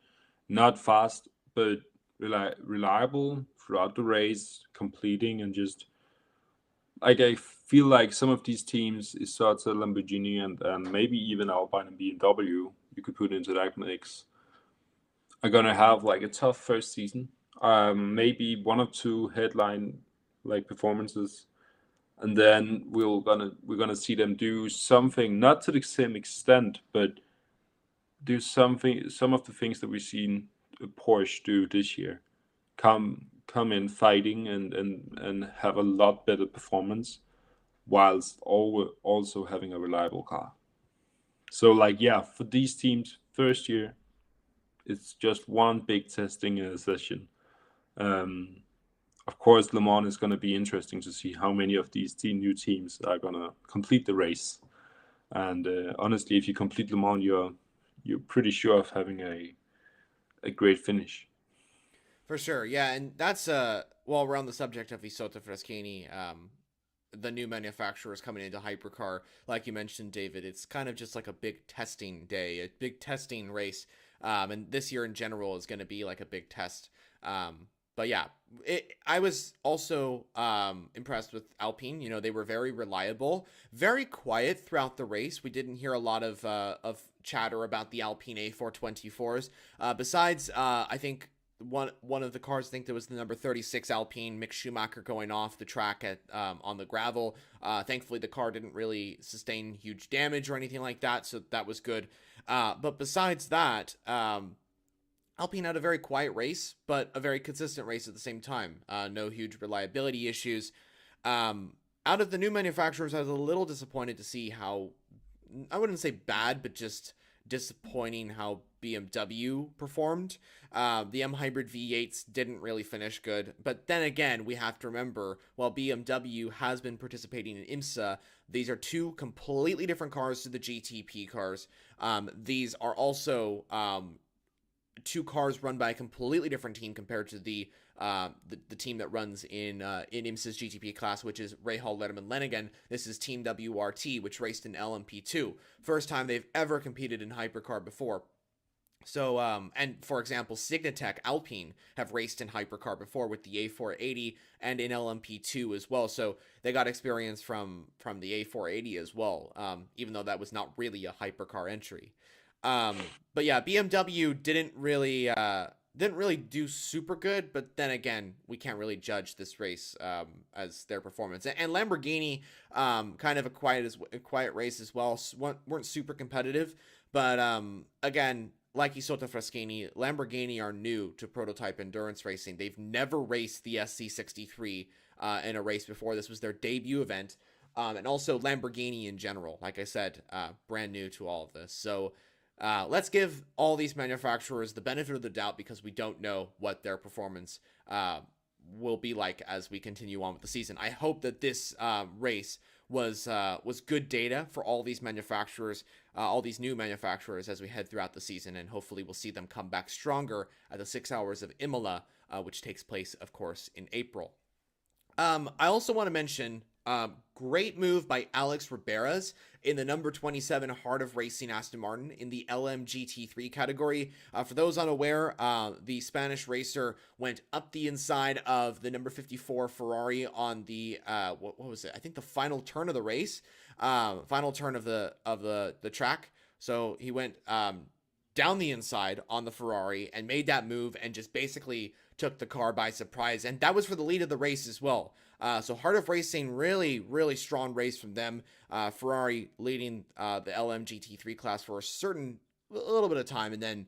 Not fast, but reliable throughout the race, completing and just like I feel like some of these teams, Isotta, Lamborghini, and maybe even Alpine and BMW, you could put into that mix, are gonna have like a tough first season. Maybe one or two headline like performances, and then we're gonna see them do something not to the same extent, but do some of the things that we've seen Porsche do this year. Come in fighting and have a lot better performance whilst also having a reliable car. So like yeah, for these teams, first year, it's just one big testing session. Um, of course, Le Mans is going to be interesting to see how many of these new teams are going to complete the race. And honestly, if you complete Le Mans, you're pretty sure of having a great finish. For sure, yeah, and that's while we're on the subject of Isotta Fraschini, the new manufacturers coming into Hypercar, like you mentioned, David, it's kind of just like a big testing day, a big testing race, and this year in general is going to be like a big test. But yeah, I was also impressed with Alpine. They were very reliable, very quiet throughout the race. We didn't hear a lot of chatter about the Alpine A424s. Besides, I think one of the cars, I think there was the number 36 Alpine, Mick Schumacher, going off the track at on the gravel. Thankfully, the car didn't really sustain huge damage or anything like that, so that was good. But besides that, Alpine had a very quiet race, but a very consistent race at the same time. No huge reliability issues. Out of the new manufacturers, I was a little disappointed to see how, I wouldn't say bad, but just disappointing how BMW performed. The M Hybrid V8s didn't really finish good. But then again, we have to remember, while BMW has been participating in IMSA, these are two completely different cars to the GTP cars. These are also two cars run by a completely different team compared to the team that runs in IMSA's GTP class, which is Rahal, Letterman, Lenigan. This is Team WRT, which raced in LMP2. First time they've ever competed in Hypercar before. So, and for example, Signatech Alpine have raced in hypercar before with the A480 and in LMP2 as well. So they got experience from the A480 as well, even though that was not really a hypercar entry. But yeah, BMW didn't really do super good. But then again, we can't really judge this race as their performance. And Lamborghini, kind of a quiet race as well. Weren't super competitive, but again, like Isotta Fraschini, Lamborghini are new to prototype endurance racing. They've never raced the SC63 in a race before. This was their debut event. And also Lamborghini in general, like I said, brand new to all of this. So let's give all these manufacturers the benefit of the doubt because we don't know what their performance will be like as we continue on with the season. I hope that this race was good data for all these manufacturers, all these new manufacturers as we head throughout the season, and hopefully we'll see them come back stronger at the 6 hours of Imola, which takes place, of course, in April. I also want to mention great move by Alex Riberas in the number 27 Heart of Racing Aston Martin in the LMGT3 category. For those unaware, the Spanish racer went up the inside of the number 54 Ferrari on the what was it? I think the final turn of the race, final turn of the track. So he went down the inside on the Ferrari and made that move and just basically took the car by surprise. And that was for the lead of the race as well. So Heart of Racing, really, really strong race from them. Ferrari leading the LMGT3 class for a little bit of time, and then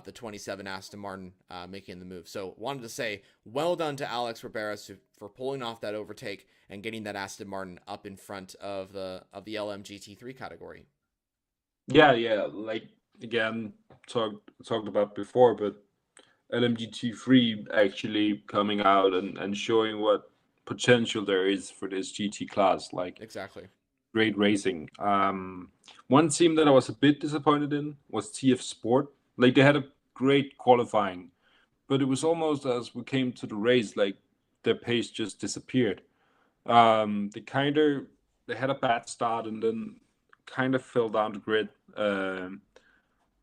the 27 Aston Martin making the move. So wanted to say well done to Alex Riberas for pulling off that overtake and getting that Aston Martin up in front of the LMGT3 category. Yeah. Like again, talked about before, but LMGT3 actually coming out and showing what potential there is for this GT class. Like Exactly. great racing. One team that I was a bit disappointed in was TF Sport. Like they had a great qualifying, but it was almost as we came to the race, like their pace just disappeared. They they had a bad start and then kind of fell down the grid.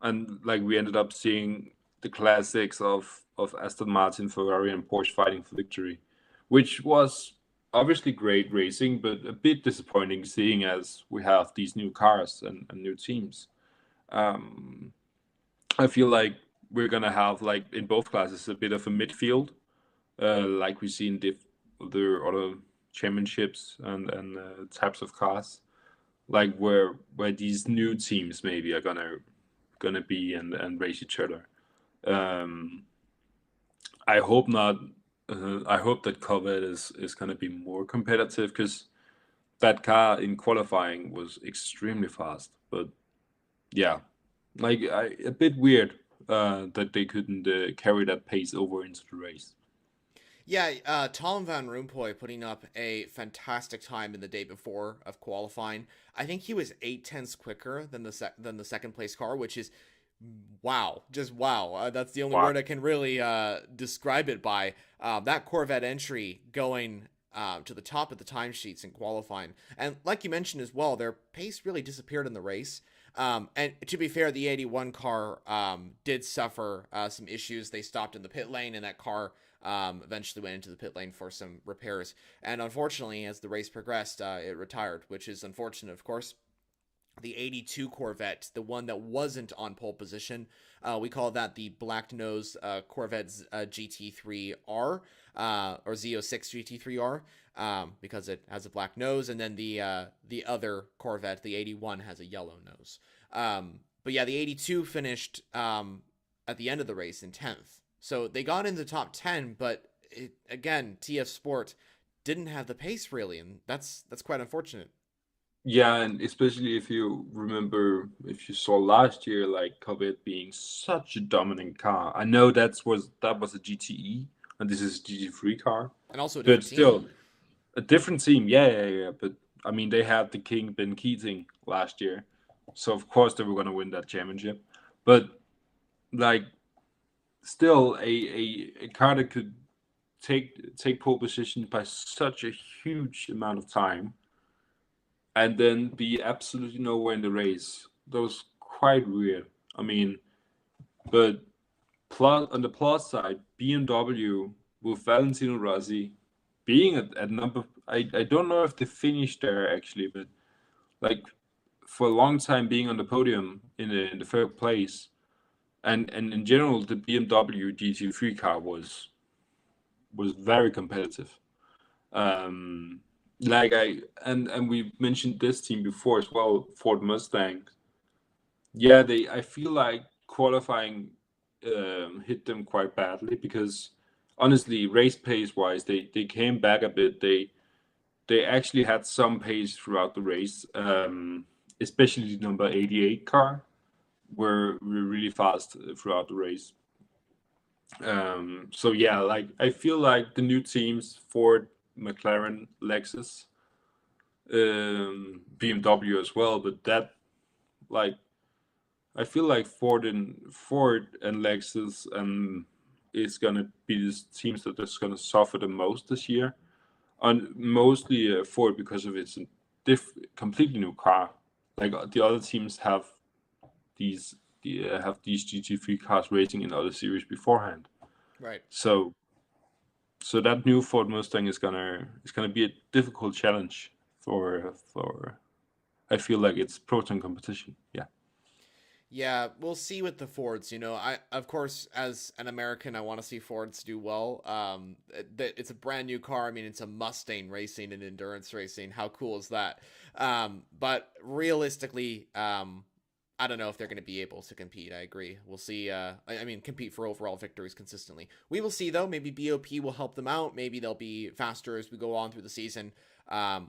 And like we ended up seeing the classics of Aston Martin, Ferrari, and Porsche fighting for victory, which was obviously great racing, but a bit disappointing seeing as we have these new cars and new teams. Um, I feel like we're gonna have like in both classes a bit of a midfield, like we see in other championships and types of cars, like where these new teams maybe are gonna be and race each other. Um, I hope not. I hope that Corvette is gonna be more competitive because that car in qualifying was extremely fast. But yeah, a bit weird that they couldn't carry that pace over into the race. Yeah, Tom Van Rompuy putting up a fantastic time in the day before of qualifying. I think he was 8 tenths quicker than the second place car, which is wow, just wow. That's the only Wow. word I can really describe it by. That Corvette entry going to the top of the timesheets in qualifying, and like you mentioned as well, their pace really disappeared in the race. And to be fair, the 81 car did suffer some issues. They stopped in the pit lane, and that car eventually went into the pit lane for some repairs. And unfortunately, as the race progressed, it retired, which is unfortunate, of course. The 82 Corvette, the one that wasn't on pole position, we call that the Black Nose Corvette GT3R or Z06 GT3R. Because it has a black nose, and then the other Corvette, the 81, has a yellow nose. But yeah, the 82 finished at the end of the race in 10th, so they got in the top 10. But again, TF Sport didn't have the pace really, and that's quite unfortunate. Yeah, and especially if you remember, if you saw last year, like Corvette being such a dominant car. I know that was a GTE, and this is a GT3 car, And also a but different team. still a different team. Yeah. But I mean, they had the King Ben Keating last year, so of course they were going to win that championship. But like, still a car that could take pole position by such a huge amount of time and then be absolutely nowhere in the race. That was quite weird. I mean, But plus on the plus side, BMW with Valentino Rossi being at number, I don't know if they finished there actually, but like for a long time being on the podium in the third place, and in general the BMW GT3 car was very competitive. Um, like and we mentioned this team before as well, Ford Mustang. Yeah, they I feel like qualifying hit them quite badly because honestly, race pace wise, they came back a bit. They actually had some pace throughout the race, especially the number 88 car were really fast throughout the race. So yeah, like I feel like the new teams Ford, McLaren, Lexus, BMW as well, but that like I feel like Ford and Lexus is gonna be the teams that is gonna suffer the most this year. On mostly Ford because of its completely new car. Like the other teams these have these GT3 cars racing in other series beforehand. Right. So that new Ford Mustang is gonna be a difficult challenge for I feel like it's proton competition. Yeah. Yeah, we'll see with the Fords. I of course, as an American, I want to see Fords do well. It's a brand new car. I mean, it's a Mustang racing and endurance racing. How cool is that? But realistically, I don't know if they're going to be able to compete. I agree. We'll see. I mean, compete for overall victories consistently. We will see though. Maybe BOP will help them out. Maybe they'll be faster as we go on through the season.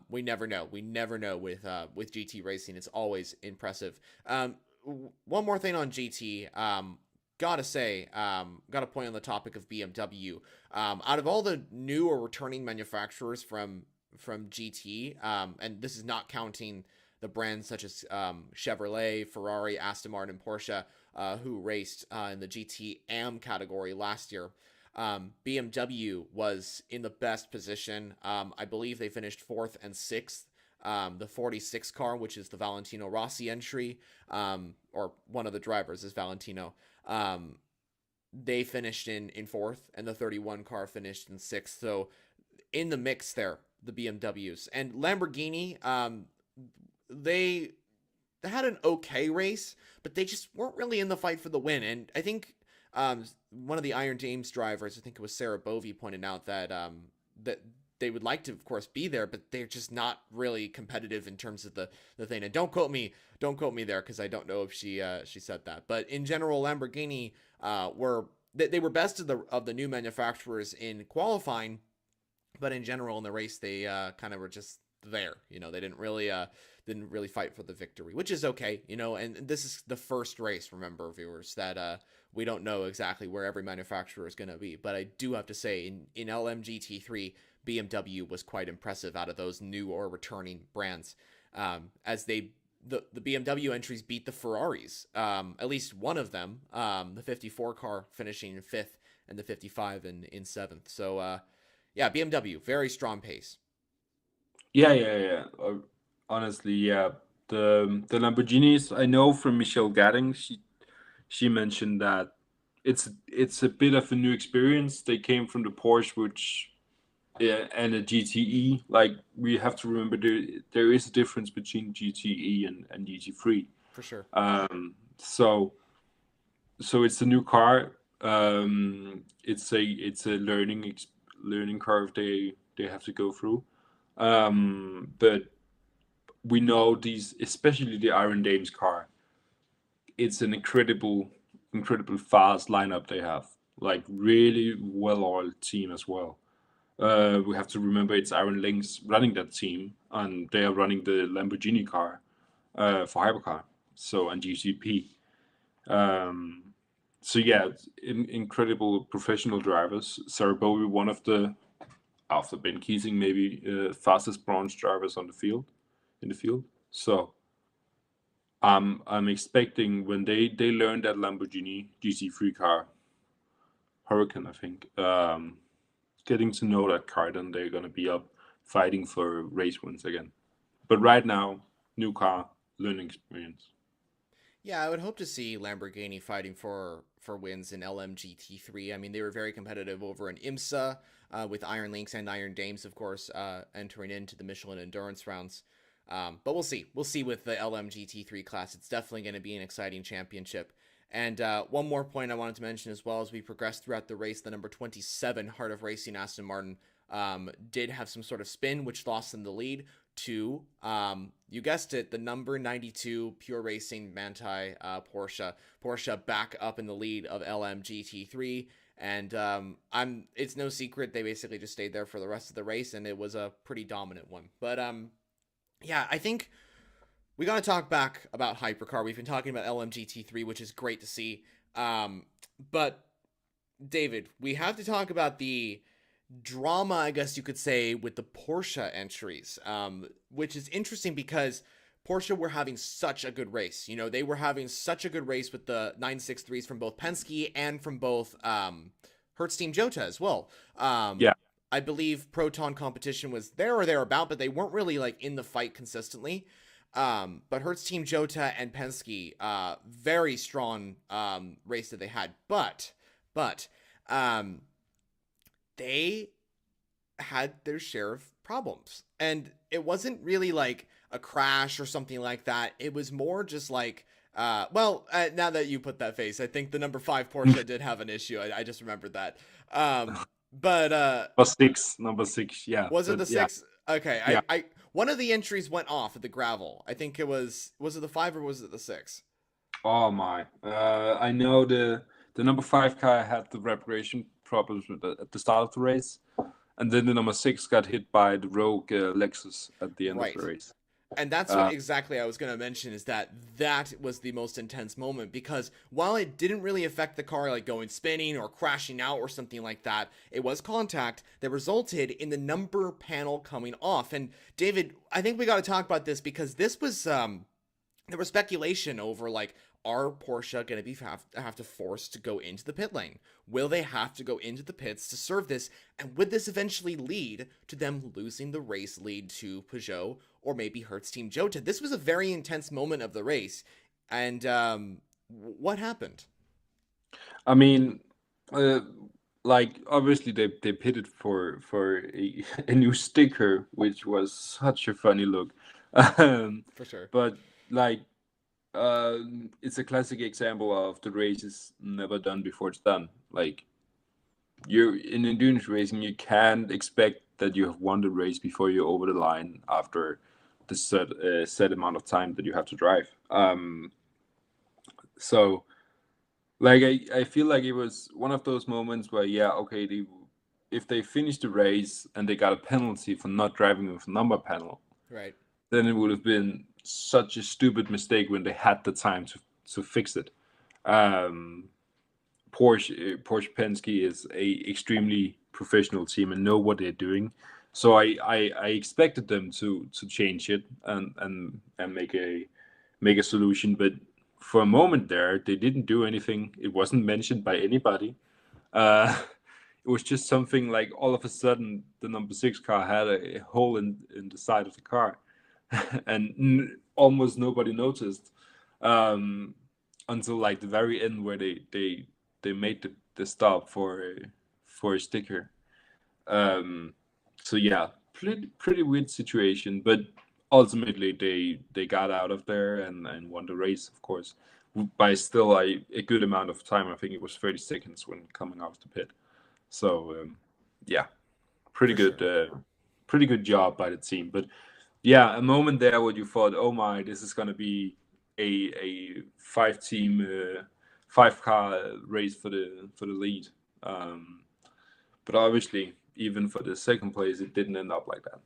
We never know. We never know with GT racing. It's always impressive. One more thing on GT. Gotta say, got a point on the topic of BMW. Out of all the new or returning manufacturers from GT, and this is not counting the brands such as Chevrolet, Ferrari, Aston Martin, and Porsche, who raced in the GT AM category last year. BMW was in the best position. I believe they finished fourth and sixth. The 46 car, which is the Valentino Rossi entry, or one of the drivers is Valentino. They finished in fourth, and the 31 car finished in sixth. So in the mix there, the BMWs and Lamborghini. They had an okay race, but they just weren't really in the fight for the win. And I think one of the Iron Dames drivers, I think it was Sarah Bovey, pointed out that they would like to, of course, be there, but they're just not really competitive in terms of the thing. And don't quote me there because I don't know if she said that. But in general, Lamborghini they were best of the new manufacturers in qualifying, but in general in the race they kind of were just there. They didn't really fight for the victory, which is okay. And this is the first race. Remember, viewers, that we don't know exactly where every manufacturer is going to be. But I do have to say, in LMGT3, BMW was quite impressive out of those new or returning brands, as the BMW entries beat the Ferraris, at least one of them, the 54 car finishing in fifth and the 55 in seventh. So yeah, BMW, very strong pace. Yeah. Honestly, yeah. The Lamborghinis I know from Michelle Gadding. She mentioned that it's a bit of a new experience. They came from the Porsche, which yeah, and a GTE. Like we have to remember there is a difference between GTE and GT3. For sure. So it's a new car. It's a learning curve they have to go through. But we know these, especially the Iron Dames car. It's an incredible fast lineup they have. Like really well-oiled team as well. We have to remember it's Aaron Links running that team, and they are running the Lamborghini car for Hypercar, so and GCP. Um, so yeah, incredible professional drivers. Sarah Bowie, one of the after Ben Keating, maybe fastest bronze drivers on the field in the field. So I'm expecting when they learn that Lamborghini GT3 car, Hurricane, I think. Getting to know that car, then they're gonna be up fighting for race wins again. But right now, new car, learning experience. Yeah, I would hope to see Lamborghini fighting for wins in LMGT3. I mean, they were very competitive over in IMSA with Iron Lynx and Iron Dames, of course, entering into the Michelin Endurance rounds. But we'll see. We'll see with the LMGT3 class. It's definitely going to be an exciting championship. And one more point I wanted to mention as well as we progress throughout the race, the number 27 Heart of Racing Aston Martin did have some sort of spin, which lost them the lead to, you guessed it, the number 92 Pure Racing Manthey Porsche. Porsche back up in the lead of LMGT3. And it's no secret they basically just stayed there for the rest of the race, and it was a pretty dominant one. But yeah, I think we got to talk back about Hypercar. We've been talking about LMGT3, which is great to see. But David, we have to talk about the drama, I guess you could say, with the Porsche entries, which is interesting because Porsche were having such a good race. You know, they were having such a good race with the 963s from both Penske and from both Hertz Team Jota as well. Yeah. I believe Proton competition was there or thereabout, but they weren't really like in the fight consistently. But Hertz Team Jota and Penske, very strong race that they had. But they had their share of problems. And it wasn't really like a crash or something like that. It was more just like, now that you put that face, I think the number 5 Porsche did have an issue. I just remembered that. But number six, yeah. was it But the 6? Okay, yeah. I one of the entries went off at the gravel. I think it was it the 5 or was it the 6? Oh my. I know the number 5 car had the vibration problems at the start of the race, and then the number 6 got hit by the rogue Lexus at the end Right. of the race. And that's what exactly I was going to mention, is that was the most intense moment, because while it didn't really affect the car like going spinning or crashing out or something like that, it was contact that resulted in the number panel coming off. And David, I think we got to talk about this because this was there was speculation over like, are Porsche going to be have to force to go into the pit lane? Will they have to go into the pits to serve this? And would this eventually lead to them losing the race lead to Peugeot or maybe Hertz Team Jota? This was a very intense moment of the race. And what happened? I mean, like obviously they pitted for a new sticker, which was such a funny look. For sure. But like, it's a classic example of the race is never done before it's done. Like, you in endurance racing, you can't expect that you have won the race before you're over the line after the set amount of time that you have to drive. So like I feel like it was one of those moments where, yeah, okay, if they finished the race and they got a penalty for not driving with a number panel, Right. then it would have been such a stupid mistake when they had the time to fix it. Porsche Penske is a extremely professional team and know what they're doing. So I expected them to change it and make a solution, but for a moment there they didn't do anything. It wasn't mentioned by anybody. It was just something like all of a sudden the number 6 car had a hole in the side of the car, and almost nobody noticed until like the very end where they made the stop for a sticker. So yeah, pretty weird situation, but ultimately they got out of there and won the race, of course, by still a good amount of time. I think it was 30 seconds when coming out of the pit. So yeah, pretty For good, sure. pretty good job by the team. But yeah, a moment there where you thought, oh my, this is gonna be a 5-car race for the lead. But obviously, even for the second place, it didn't end up like that.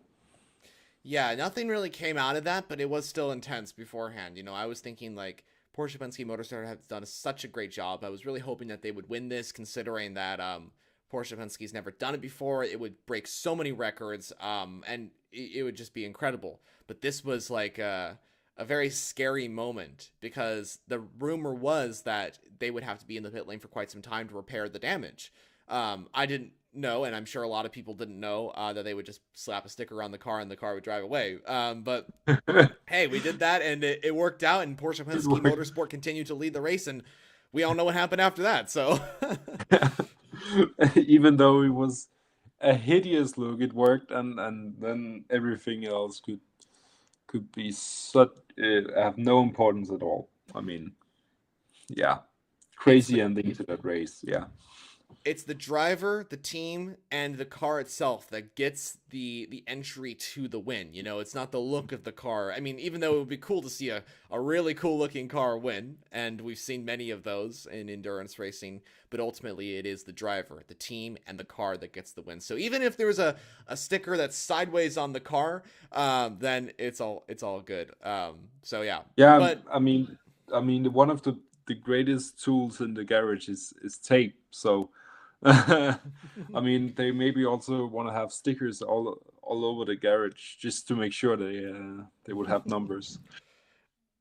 Yeah, nothing really came out of that, but it was still intense beforehand. You know, I was thinking like Porsche Penske Motorsport has done such a great job. I was really hoping that they would win this, considering that Porsche Penske's never done it before. It would break so many records, and it would just be incredible. But this was like a very scary moment because the rumor was that they would have to be in the pit lane for quite some time to repair the damage. I didn't know, and I'm sure a lot of people didn't know that they would just slap a sticker on the car and the car would drive away. But hey, we did that, and it worked out, and Porsche It Penske worked. Motorsport continued to lead the race, and we all know what happened after that. So Even though it was a hideous look, it worked, and then everything else could be such have no importance at all. I mean, yeah, it's crazy the ending to that race. Yeah, it's the driver, the team, and the car itself that gets the entry to the win. You know, it's not the look of the car. I mean, even though it would be cool to see a really cool looking car win, and we've seen many of those in endurance racing, but ultimately it is the driver, the team, and the car that gets the win. So even if there's a sticker that's sideways on the car, then it's all good. So yeah, yeah. but One of the greatest tools in the garage is tape. So, I mean, they maybe also want to have stickers all over the garage just to make sure they would have numbers.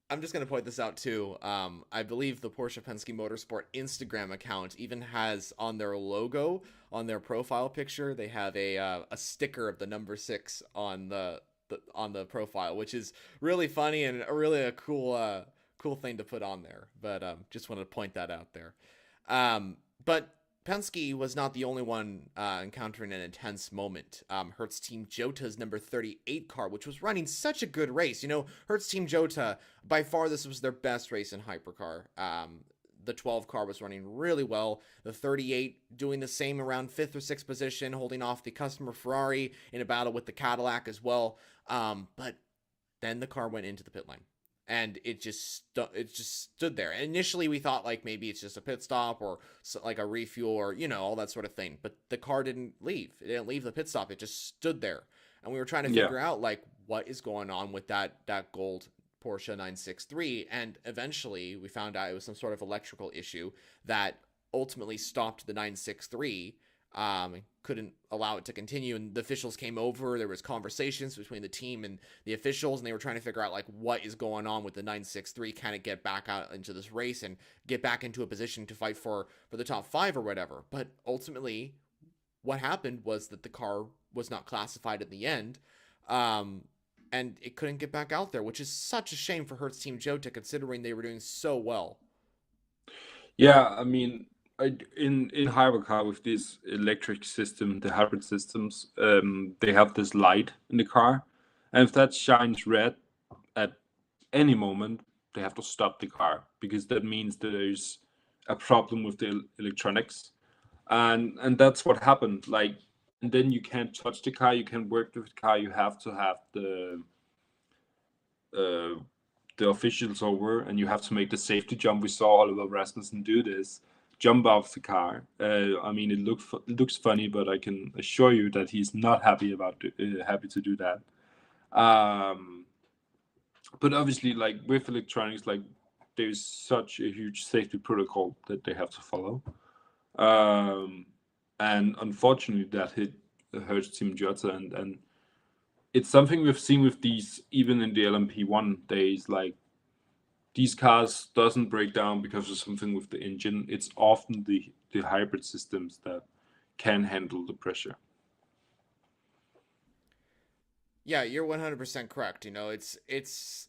I'm just gonna point this out too. I believe the Porsche Penske Motorsport Instagram account even has on their logo, on their profile picture, they have a sticker of the number 6 on the profile, which is really funny and really a cool thing to put on there. But just wanted to point that out there. But Penske was not the only one encountering an intense moment. Hertz Team Jota's number 38 car, which was running such a good race. You know, Hertz Team Jota, by far, this was their best race in Hypercar. The 12 car was running really well. The 38 doing the same around 5th or 6th position, holding off the customer Ferrari in a battle with the Cadillac as well. But then the car went into the pit lane. And it just stood there. And initially, we thought like maybe it's just a pit stop or like a refuel or all that sort of thing. But the car didn't leave. It didn't leave the pit stop. It just stood there. And we were trying to Yeah, figure out like what is going on with that gold Porsche 963. And eventually, we found out it was some sort of electrical issue that ultimately stopped the 963. Couldn't allow it to continue, and the officials came over. There was conversations between the team and the officials, and they were trying to figure out like what is going on with the 963. Kind of get back out into this race and get back into a position to fight for the top 5 or whatever. But ultimately, what happened was that the car was not classified in the end, and it couldn't get back out there, which is such a shame for Hertz Team Jota, considering they were doing so well. yeah. In Hypercar with this electric system, the hybrid systems, they have this light in the car, and if that shines red at any moment, they have to stop the car because that means that there's a problem with the electronics, and that's what happened. Like, and then you can't touch the car, you can't work with the car. You have to have uh, the officials over, and you have to make the safety jump. We saw Oliver Rasmussen do this, jump off the car. I mean, it looks funny, but I can assure you that he's not happy to do that. Um, but obviously, like with electronics, like there's such a huge safety protocol that they have to follow. Um, and unfortunately, that hit Hertz Team Jota, and it's something we've seen with these even in the LMP1 days. Like these cars doesn't break down because of something with the engine. It's often the hybrid systems that can handle the pressure. Yeah, you're 100% correct. It's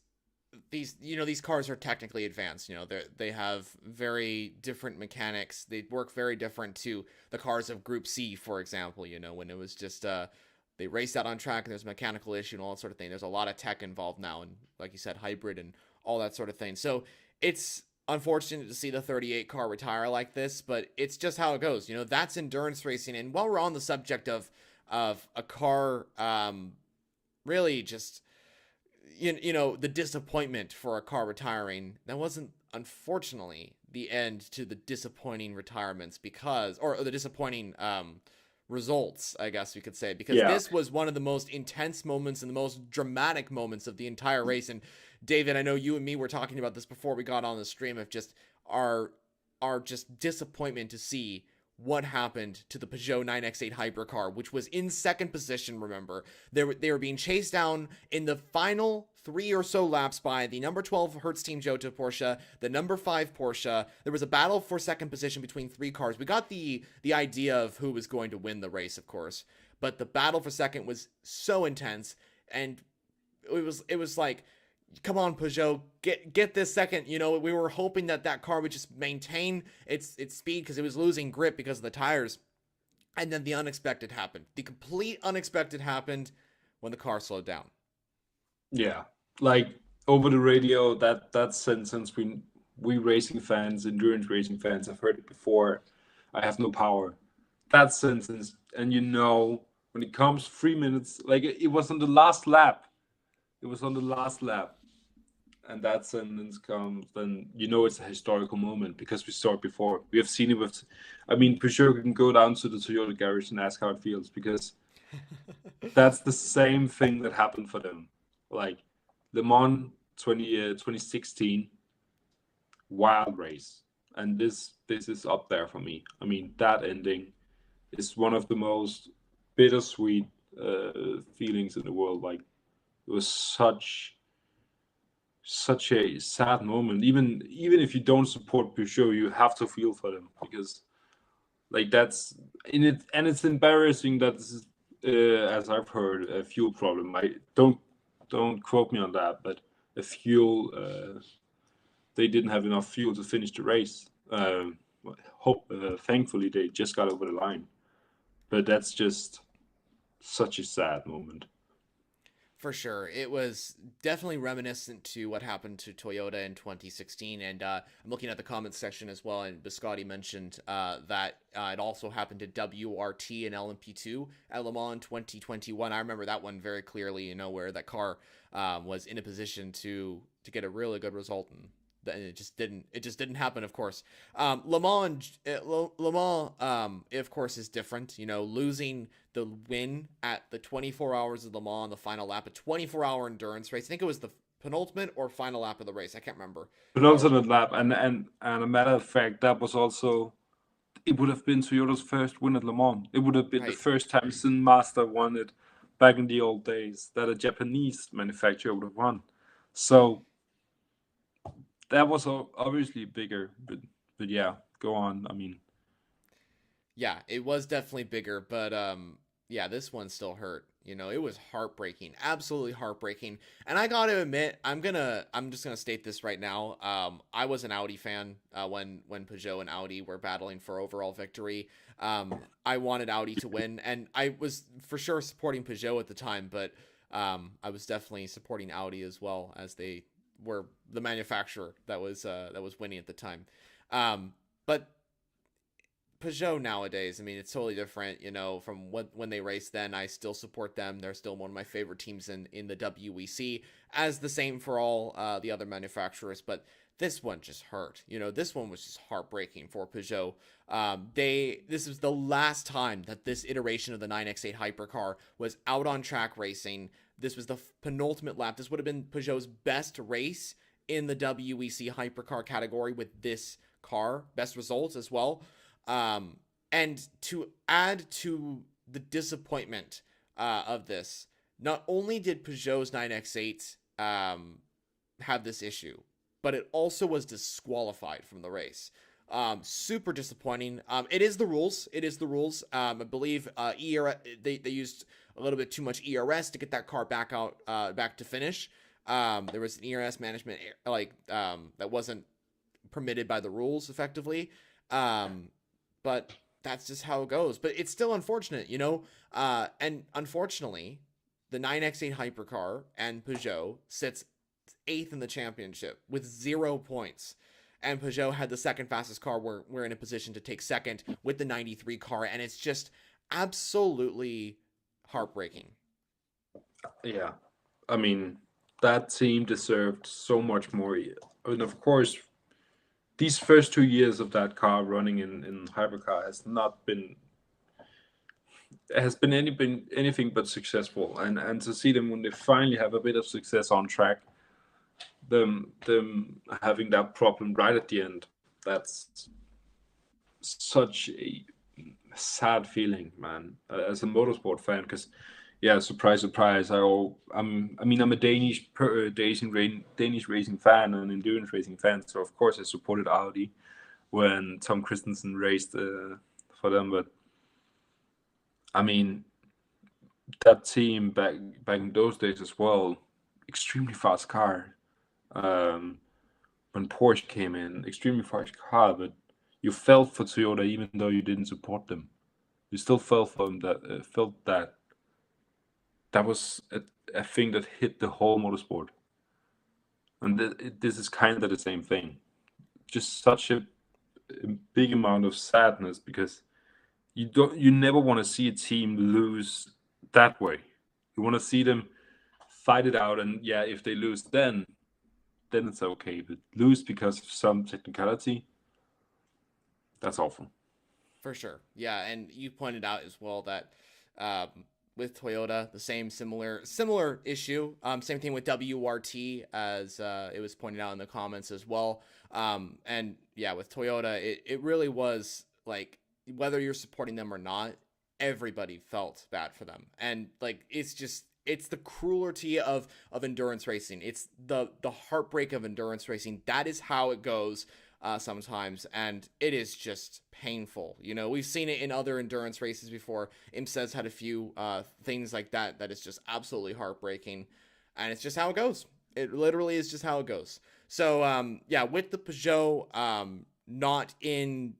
these cars are technically advanced. They have very different mechanics. They work very different to the cars of Group C, for example. When it was just they raced out on track and there's a mechanical issue and all that sort of thing. There's a lot of tech involved now, and like you said, hybrid and all that sort of thing. So it's unfortunate to see the 38 car retire like this, but it's just how it goes. That's endurance racing. And while we're on the subject of a car, really just the disappointment for a car retiring, that wasn't unfortunately the end to the disappointing retirements, or the disappointing results, I guess we could say, because Yeah. this was one of the most intense moments and the most dramatic moments of the entire race. And David, I know you and me were talking about this before we got on the stream, of just our just disappointment to see what happened to the Peugeot 9X8 Hypercar, which was in second position, remember. They were being chased down in the final 3 or so laps by the number 12 Hertz Team Jota Porsche, the number 5 Porsche. There was a battle for second position between 3 cars. We got the idea of who was going to win the race, of course, but the battle for second was so intense, and it was like, come on, Peugeot, get this second. You know, we were hoping that car would just maintain its speed because it was losing grip because of the tires. And then the unexpected happened. The complete unexpected happened when the car slowed down. Yeah, like over the radio, that sentence, we racing fans, endurance racing fans, have heard it before. I have no power. That sentence, and you know, when it comes 3 minutes, like it was on the last lap. It was on the last lap, and that sentence comes, then you know it's a historical moment because we saw it before. We have seen it with, I mean, Peugeot can go down to the Toyota garage and ask how it feels, because that's the same thing that happened for them. Like Le Mans 2016, wild race, and this is up there for me. I mean, that ending is one of the most bittersweet feelings in the world. Like, it was such a sad moment. Even if you don't support Peugeot, you have to feel for them, because like that's in it, and it's embarrassing that this is, as I've heard, a fuel problem. I don't quote me on that, but a fuel, they didn't have enough fuel to finish the race. Thankfully they just got over the line, but that's just such a sad moment. For sure. It was definitely reminiscent to what happened to Toyota in 2016. And I'm looking at the comments section as well, and Biscotti mentioned that it also happened to WRT and LMP2 at Le Mans 2021. I remember that one very clearly, you know, where that car was in a position to get a really good result, and it just didn't happen, of course. Le Mans, of course, is different. You know, losing the win at the 24 hours of Le Mans, the final lap, a 24-hour endurance race. I think it was the penultimate or final lap of the race. I can't remember. Penultimate lap, and a matter of fact, that was also, it would have been Toyota's first win at Le Mans. It would have been the first time Sin Master won it back in the old days that a Japanese manufacturer would have won. So that was obviously bigger, but yeah, go on. I mean, yeah, it was definitely bigger, but yeah, this one still hurt. You know, it was heartbreaking, absolutely heartbreaking. And I got to admit, I'm just gonna state this right now. I was an Audi fan when Peugeot and Audi were battling for overall victory. I wanted Audi to win, and I was for sure supporting Peugeot at the time, but I was definitely supporting Audi as well, as they were the manufacturer that was winning at the time. But Peugeot nowadays, I mean, it's totally different, you know, from when they raced then. I still support them. They're still one of my favorite teams in the WEC, as the same for all the other manufacturers. But this one just hurt. You know, this one was just heartbreaking for Peugeot. This was the last time that this iteration of the 9X8 Hypercar was out on track racing. This was the penultimate lap. This would have been Peugeot's best race in the WEC Hypercar category with this car. Best results as well. And to add to the disappointment of this, not only did Peugeot's 9X8 have this issue, but it also was disqualified from the race. Super disappointing. It is the rules. It is the rules. I believe ERS, they used a little bit too much ERS to get that car back out, back to finish. There was an ERS management that wasn't permitted by the rules effectively. But that's just how it goes. But it's still unfortunate, you know? And unfortunately, the 9X8 Hypercar and Peugeot sits 8th in the championship with 0 points. And Peugeot had the second fastest car. We're in a position to take second with the 93 car. And it's just absolutely heartbreaking. Yeah. I mean, that team deserved so much more. And of course, these first 2 years of that car running in Hypercar has been anything but successful, and to see them when they finally have a bit of success on track, them having that problem right at the end, that's such a sad feeling, man, as a motorsport fan, because yeah, surprise, surprise. I'm a Danish racing fan and endurance racing fan, so of course I supported Audi when Tom Christensen raced for them. But I mean, that team back in those days as well, extremely fast car. Um, when Porsche came in, extremely fast car, but you felt for Toyota even though you didn't support them. You still felt for them that felt that was a thing that hit the whole motorsport, and this is kind of the same thing. Just such a big amount of sadness because you never want to see a team lose that way. You want to see them fight it out, and yeah, if they lose, then it's okay. But lose because of some technicality, that's awful. For sure. Yeah, and you pointed out as well that with Toyota, the similar issue. Same thing with WRT, as it was pointed out in the comments as well. And yeah, with Toyota, it really was like, whether you're supporting them or not, everybody felt bad for them. And like, it's the cruelty of endurance racing. It's the heartbreak of endurance racing. That is how it goes sometimes, and it is just painful. You know, we've seen it in other endurance races before. IMSA's had a few things like that is just absolutely heartbreaking, and it's just how it goes. It literally is just how it goes. So yeah, with the Peugeot not in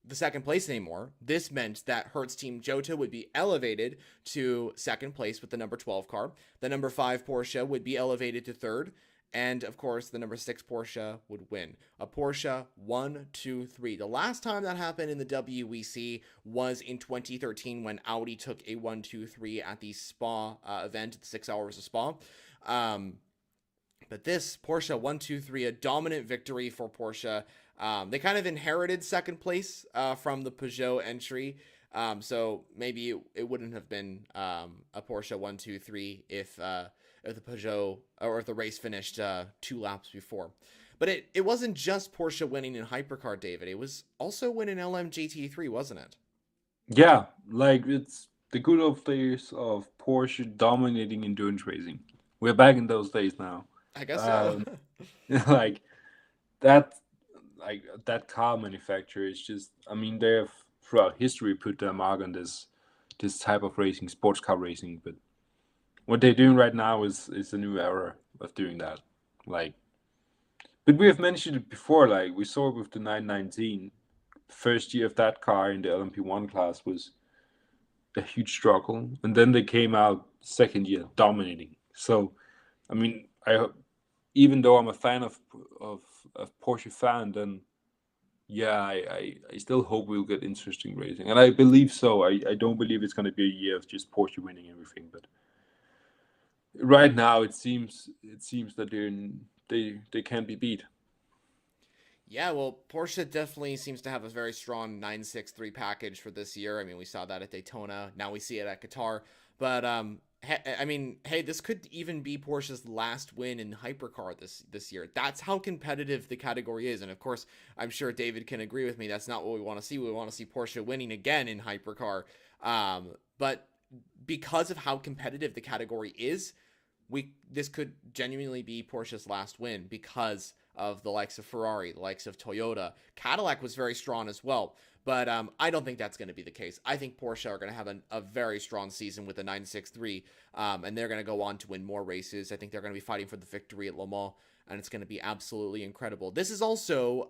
the second place anymore, this meant that Hertz Team Jota would be elevated to second place with the number 12 car. The number 5 Porsche would be elevated to third. And of course, the number 6 Porsche would win. A Porsche 1, 2, 3. The last time that happened in the WEC was in 2013 when Audi took a 1, 2, 3 at the Spa event, 6 hours of Spa. But this Porsche 1, 2, 3, a dominant victory for Porsche. They kind of inherited second place from the Peugeot entry. So maybe it wouldn't have been a Porsche 1, 2, 3 if the Peugeot, or if the race finished 2 laps before. But it wasn't just Porsche winning in Hypercar, David. It was also winning LMGT3, wasn't it? Yeah, like it's the good old days of Porsche dominating endurance racing. We're back in those days now. I guess so. Um, like that, like that car manufacturer is just. I mean, they have throughout history put their mark on this type of racing, sports car racing. But what they're doing right now is a new era of doing that. Like, but we have mentioned it before. Like we saw it with the 919. First year of that car in the LMP1 class was a huge struggle, and then they came out second year dominating. So, I mean, even though I'm a fan of Porsche fan, then yeah, I still hope we'll get interesting racing, and I believe so. I don't believe it's going to be a year of just Porsche winning everything, but right now it seems that they can't be beat. Yeah, well, Porsche definitely seems to have a very strong 963 package for this year. I mean, we saw that at Daytona. Now we see it at Qatar. But I mean, hey, this could even be Porsche's last win in Hypercar this year. That's how competitive the category is. And of course, I'm sure David can agree with me. That's not what we want to see. We want to see Porsche winning again in Hypercar. But because of how competitive the category is, this could genuinely be Porsche's last win because of the likes of Ferrari, the likes of Toyota. Cadillac was very strong as well, but I don't think that's going to be the case. I think Porsche are going to have a very strong season with the 963, and they're going to go on to win more races. I think they're going to be fighting for the victory at Le Mans, and it's going to be absolutely incredible. This is also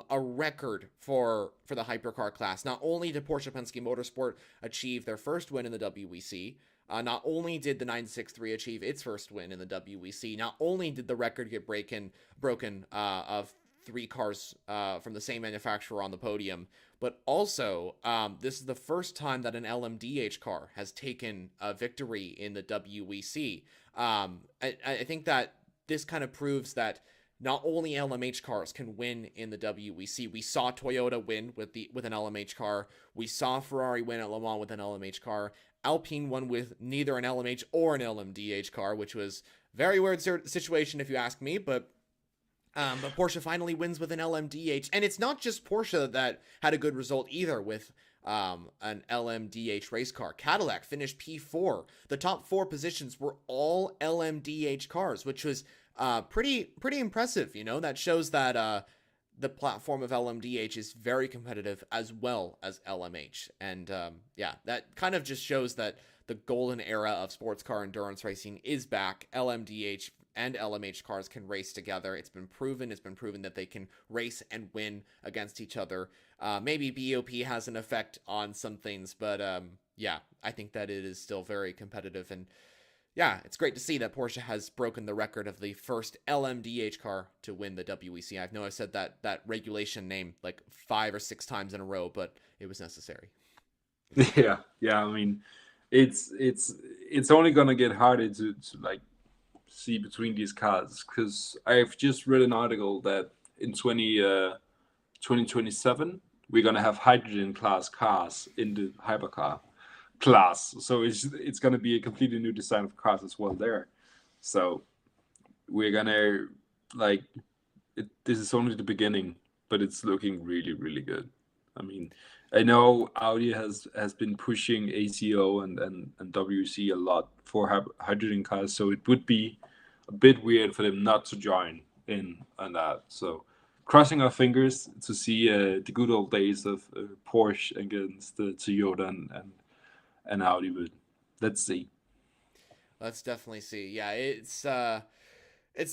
a record for the Hypercar class. Not only did Porsche Penske Motorsport achieve their first win in the WEC, not only did the 963 achieve its first win in the WEC, not only did the record get broken of 3 cars from the same manufacturer on the podium, but also this is the first time that an LMDH car has taken a victory in the WEC. I think that this kind of proves that not only LMH cars can win in the WEC. We saw Toyota win with an LMH car. We saw Ferrari win at Le Mans with an LMH car. Alpine won with neither an LMH or an LMDH car, which was a very weird situation if you ask me, but Porsche finally wins with an LMDH. And it's not just Porsche that had a good result either with an LMDH race car. Cadillac finished P4. The top 4 positions were all LMDH cars, which was pretty impressive. That shows that the platform of LMDH is very competitive as well as LMH. And yeah, that kind of just shows that the golden era of sports car endurance racing is back. LMDH and LMH cars can race together. It's been proven that they can race and win against each other. Maybe BOP has an effect on some things, but yeah, I think that it is still very competitive. And yeah, it's great to see that Porsche has broken the record of the first LMDH car to win the WEC. I know I've said that regulation name like 5 or 6 times in a row, but it was necessary. Yeah. I mean, it's only gonna get harder to like see between these cars, because I've just read an article that in 2027 we're gonna have hydrogen class cars in the hypercar class. So it's gonna be a completely new design of cars as well there. So we're gonna like this is only the beginning, but it's looking really, really good. I mean, I know Audi has been pushing ACO and WC a lot for hydrogen cars, so it would be a bit weird for them not to join in on that. So crossing our fingers to see the good old days of Porsche against the Toyota and Audi, but let's see. Let's definitely see. Yeah, it's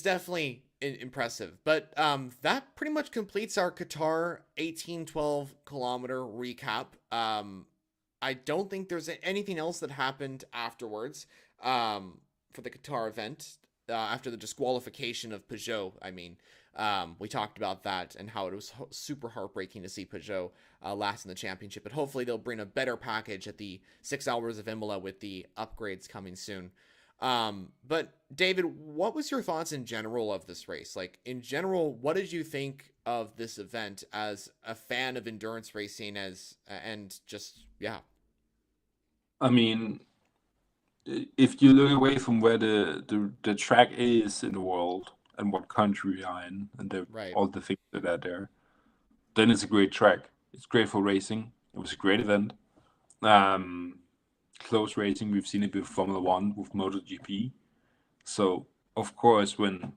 definitely impressive. But that pretty much completes our Qatar 1812 kilometer recap. I don't think there's anything else that happened afterwards for the Qatar event. After the disqualification of Peugeot, I mean, we talked about that and how it was super heartbreaking to see Peugeot last in the championship. But hopefully they'll bring a better package at the 6 hours of Imola with the upgrades coming soon. But David, what was your thoughts in general of this race? Like in general, what did you think of this event as a fan of endurance racing and just, yeah. I mean, if you look away from where the track is in the world and what country we are in and Right. all the things that are there, then it's a great track. It's great for racing. It was a great event. Um, Close racing. We've seen it with Formula One, with MotoGP. So of course, when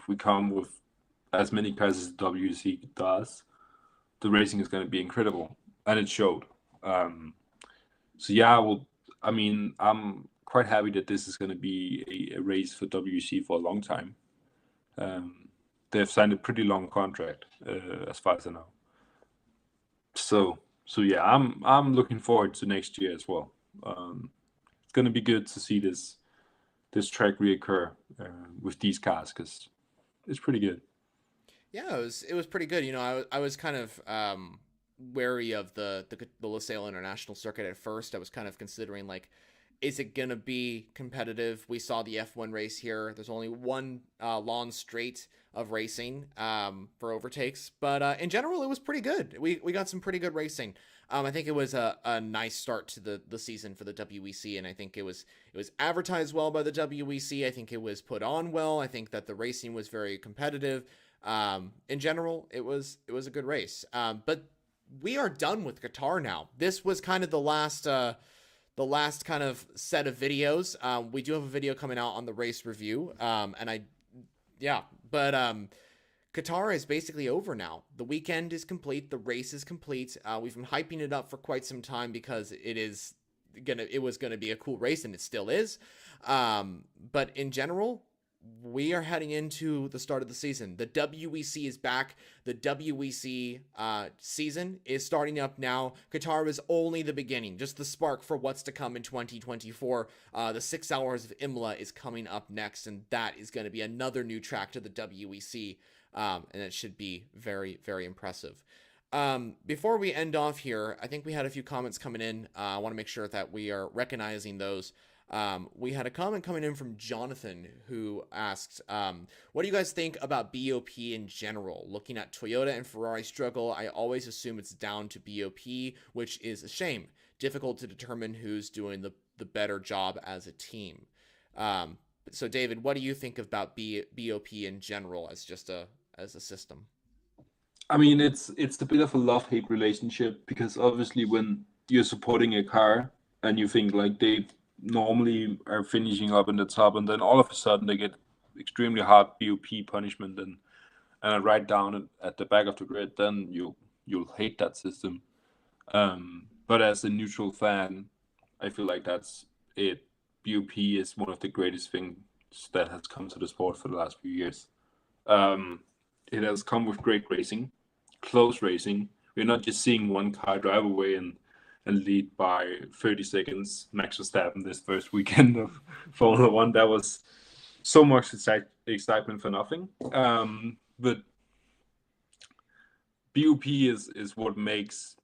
we come with as many cars as WC does, the racing is going to be incredible, and it showed. So yeah, well, I mean, I'm quite happy that this is going to be a race for WC for a long time. They've signed a pretty long contract, as far as I know. So yeah, I'm looking forward to next year as well. It's going to be good to see this track reoccur with these cars, because it's pretty good. Yeah, it was pretty good. I was kind of wary of the Losail International Circuit at first. I was kind of considering like, is it gonna be competitive? We saw the F1 race here. There's only one long straight of racing for overtakes, but in general, it was pretty good. We got some pretty good racing. I think it was a nice start to the season for the WEC, and I think it was advertised well by the WEC. I think it was put on well. I think that the racing was very competitive. In general, it was a good race. But we are done with Qatar now. This was kind of the last kind of set of videos. We do have a video coming out on the race review. Qatar is basically over now. The weekend is complete. The race is complete. We've been hyping it up for quite some time because it was gonna be a cool race, and it still is. But in general, we are heading into the start of the season. The WEC is back. The WEC season is starting up now. Qatar is only the beginning, just the spark for what's to come in 2024. The 6 hours of Imola is coming up next, and that is going to be another new track to the WEC, and it should be very, very impressive. Before we end off here, I think we had a few comments coming in. I want to make sure that we are recognizing those. We had a comment coming in from Jonathan who asked, what do you guys think about BOP in general? Looking at Toyota and Ferrari struggle, I always assume it's down to BOP, which is a shame. Difficult to determine who's doing the better job as a team. So David, what do you think about BOP in general as a system? I mean, it's a bit of a love-hate relationship because obviously when you're supporting a car and you think like they normally are finishing up in the top, and then all of a sudden they get extremely hard BOP punishment and right down at the back of the grid, then you'll hate that system. But as a neutral fan, I feel like that's it. BOP is one of the greatest things that has come to the sport for the last few years. Um, it has come with great racing, close racing. We're not just seeing one car drive away and lead by 30 seconds. Max Verstappen this first weekend of Formula One. That was so much excitement for nothing. But BOP is what makes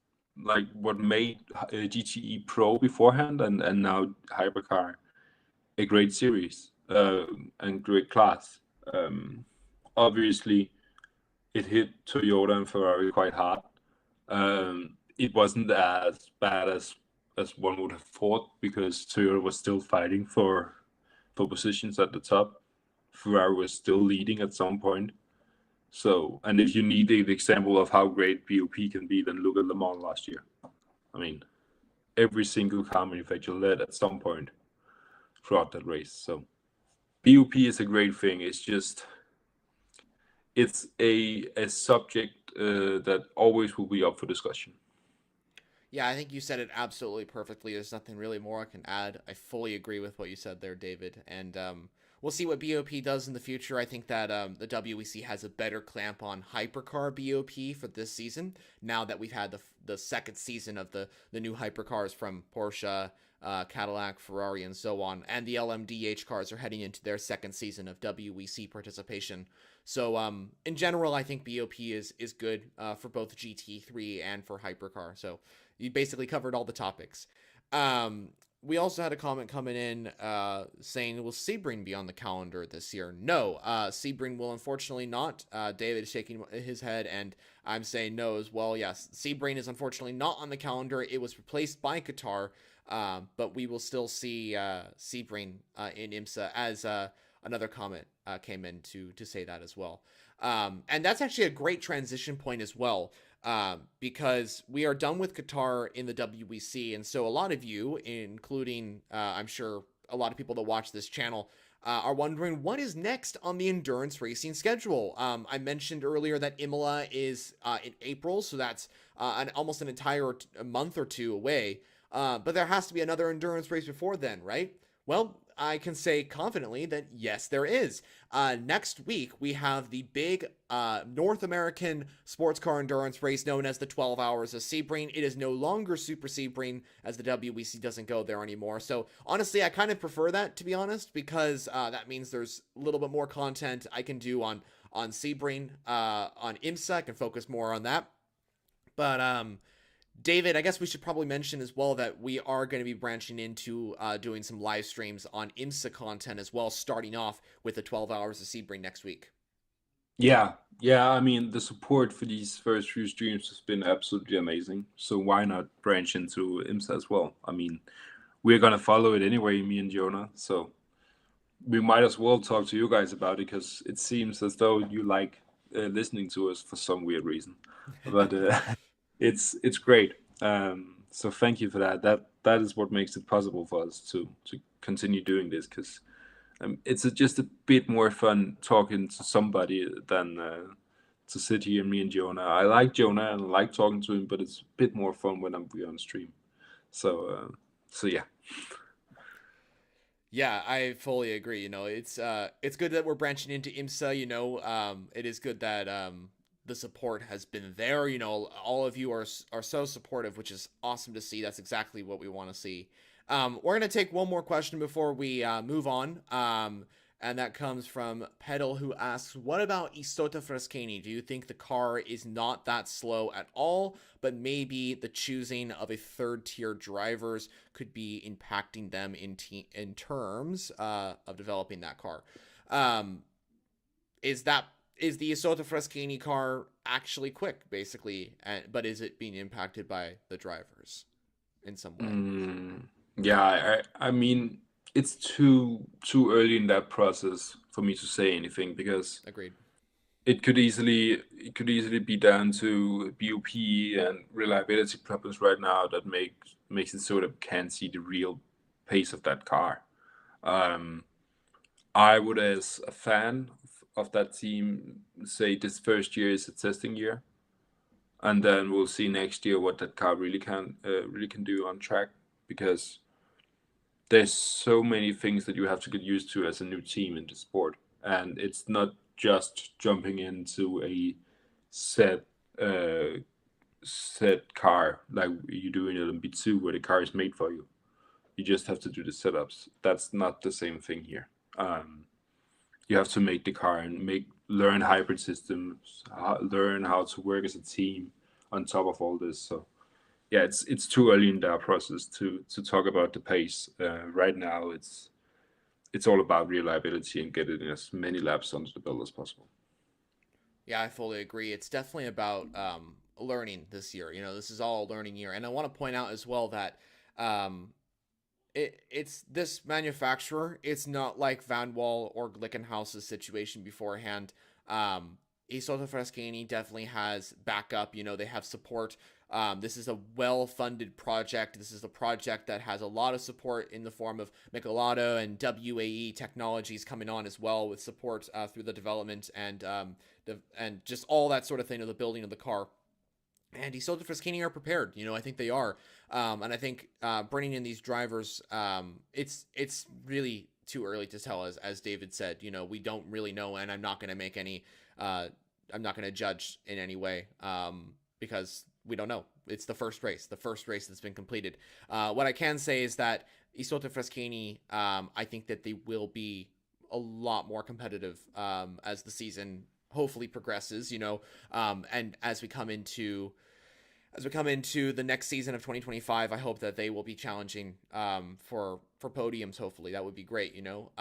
what made GTE Pro beforehand and now Hypercar a great series and great class. Obviously, it hit Toyota and Ferrari quite hard. It wasn't as bad as one would have thought because Toyota was still fighting for positions at the top. Ferrari was still leading at some point. So, and if you need an example of how great BOP can be, then look at Le Mans last year. I mean, every single car manufacturer led at some point throughout that race. So, BOP is a great thing. It's just it's a subject that always will be up for discussion. Yeah, I think you said it absolutely perfectly. There's nothing really more I can add. I fully agree with what you said there, David. And we'll see what BOP does in the future. I think that the WEC has a better clamp on Hypercar BOP for this season. Now that we've had the second season of the new Hypercars from Porsche, Cadillac, Ferrari, and so on, and the LMDH cars are heading into their second season of WEC participation. So, in general, I think BOP is good for both GT3 and for Hypercar. So, you basically covered all the topics. We also had a comment coming in saying, will Sebring be on the calendar this year? No, Sebring will unfortunately not. David is shaking his head, and I'm saying no as well. Yes, Sebring is unfortunately not on the calendar. It was replaced by Qatar, but we will still see Sebring in IMSA as another comment came in to say that as well. And that's actually a great transition point as well. Because we are done with Qatar in the WEC, and so a lot of you, including I'm sure a lot of people that watch this channel, are wondering what is next on the endurance racing schedule. I mentioned earlier that Imola is in April, so that's almost an entire month or two away. But there has to be another endurance race before then, right? Well, I can say confidently that yes, there is. Next week, we have the big North American sports car endurance race known as the 12 Hours of Sebring. It is no longer Super Sebring as the WEC doesn't go there anymore. So honestly, I kind of prefer that, to be honest, because that means there's a little bit more content I can do on Sebring, on IMSA. I can focus more on that. But David, I guess we should probably mention as well that we are going to be branching into doing some live streams on IMSA content as well, starting off with the 12 Hours of Sebring next week. Yeah, yeah. I mean, the support for these first few streams has been absolutely amazing. So why not branch into IMSA as well? I mean, we're gonna follow it anyway, me and Jonah. So we might as well talk to you guys about it because it seems as though you like listening to us for some weird reason. But it's great. So thank you for that. That is what makes it possible for us to continue doing this because it's just a bit more fun talking to somebody than to sit here, me and Jonah. I like Jonah and I like talking to him, but it's a bit more fun when we're on stream. So yeah. Yeah, I fully agree. It's good that we're branching into IMSA. It is good that the support has been there. All of you are so supportive, which is awesome to see. That's exactly what we want to see. We're gonna take one more question before we move on. And that comes from Pedal, who asks, what about Isotta Frascani? Do you think the car is not that slow at all, but maybe the choosing of a third-tier drivers could be impacting them in terms of developing that car? Is the Isotta Frascani car actually quick, basically, but is it being impacted by the drivers in some way? Yeah, I mean, it's too early in that process for me to say anything because Agreed. it could easily be down to BOP and reliability problems right now that makes it so that we can't see the real pace of that car. Um, I would, as a fan of that team, say this first year is a testing year, and then we'll see next year what that car really can do on track, because there's so many things that you have to get used to as a new team in the sport, and it's not just jumping into a set uh, set car like you do in LMP2, where the car is made for you. You just have to do the setups. That's not the same thing here. You have to make the car and learn hybrid systems, learn how to work as a team on top of all this. So yeah, it's too early in that process to talk about the pace. Right now, it's all about reliability and getting as many laps under the belt as possible. Yeah, I fully agree. It's definitely about learning this year. You know, this is all a learning year, and I want to point out as well that um, it's this manufacturer. It's not like Van Wall or Glickenhaus's situation beforehand. Um, Isotta Fraschini definitely has backup. You know, they have support. This is a well-funded project. This is a project that has a lot of support in the form of Michelotto and WAE Technologies coming on as well, with support through the development and just all that sort of thing of the building of the car. And Isotta Fraschini are prepared. You know, I think they are. And I think bringing in these drivers, it's really too early to tell. As David said, you know, we don't really know, and I'm not going to make any. I'm not going to judge in any way because we don't know. It's the first race that's been completed. What I can say is that Isotta Fraschini, I think that they will be a lot more competitive as the season hopefully progresses. You know, and as we come into the next season of 2025, I hope that they will be challenging for podiums. Hopefully, that would be great, you know.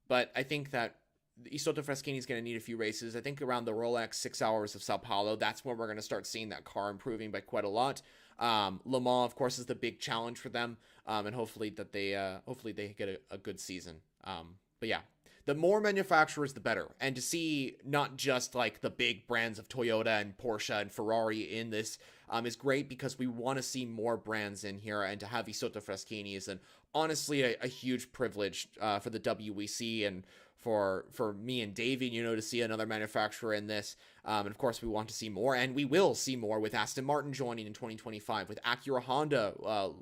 But I think that Isotta Fraschini is going to need a few races. I think around the Rolex 6 hours of Sao Paulo, that's when we're going to start seeing that car improving by quite a lot. Le Mans, of course, is the big challenge for them, and hopefully they get a good season. But yeah, the more manufacturers, the better. And to see not just like the big brands of Toyota and Porsche and Ferrari in this is great, because we want to see more brands in here. And to have Isotta Fraschini is honestly a huge privilege for the WEC and for me and David, you know, to see another manufacturer in this. And of course, we want to see more, and we will see more with Aston Martin joining in 2025, with Acura Honda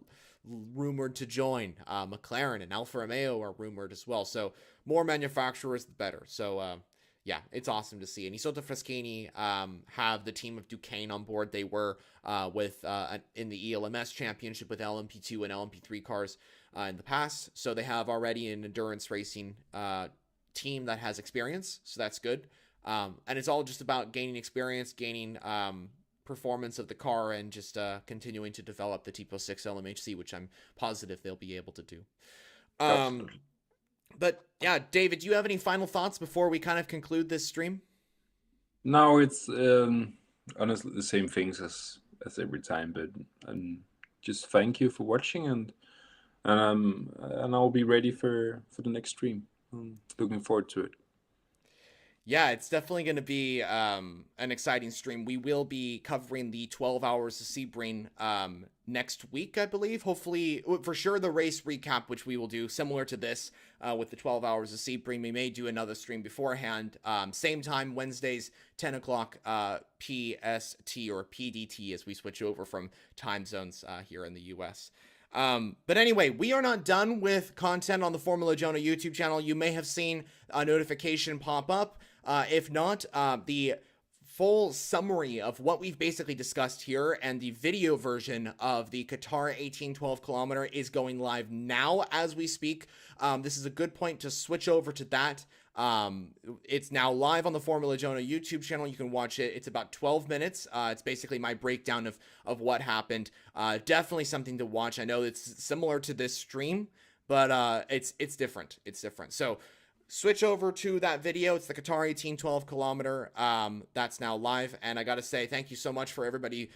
rumored to join. McLaren and Alfa Romeo are rumored as well. So more manufacturers, the better. So yeah, it's awesome to see. And Isotta Fraschini have the team of Duquesne on board. They were in the ELMS championship with LMP2 and LMP3 cars in the past. So they have already an endurance racing team that has experience. So that's good. And it's all just about gaining experience, gaining performance of the car, and just continuing to develop the Tipo 6 LMHC, which I'm positive they'll be able to do. Absolutely. But yeah, David, do you have any final thoughts before we kind of conclude this stream? No, it's honestly the same things as every time, but just thank you for watching, and I'll be ready for the next stream. Looking forward to it. Yeah, it's definitely going to be an exciting stream. We will be covering the 12 hours of Sebring next week, I believe. Hopefully, for sure, the race recap, which we will do similar to this with the 12 hours of Sebring. We may do another stream beforehand. Same time, Wednesdays, 10 o'clock PST or PDT, as we switch over from time zones here in the US. But anyway, we are not done with content on the formulajonah YouTube channel. You may have seen a notification pop up. If not, the full summary of what we've basically discussed here and the video version of the Qatar 1812 kilometer is going live now as we speak. This is a good point to switch over to that. It's now live on the formulajonah YouTube channel. You can watch it. It's about 12 minutes. It's basically my breakdown of what happened. Definitely something to watch. I know it's similar to this stream, but it's different. It's different. So switch over to that video. It's the Qatar 1812 kilometer. That's now live. And I got to say, thank you so much for everybody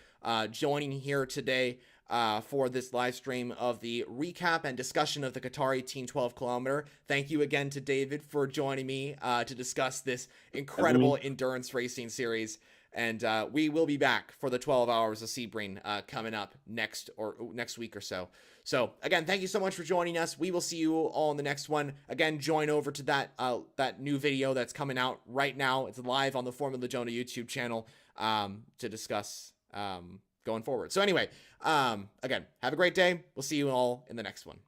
joining here today. for this live stream of the recap and discussion of the Qatar 1812 kilometer. Thank you again to David for joining me to discuss this incredible endurance racing series. And we will be back for the 12 hours of Sebring coming up next week or so. So again, thank you so much for joining us. We will see you all in the next one. Again, join over to that new video that's coming out right now. It's live on the formulajonah YouTube channel to discuss going forward. So anyway, again, have a great day. We'll see you all in the next one.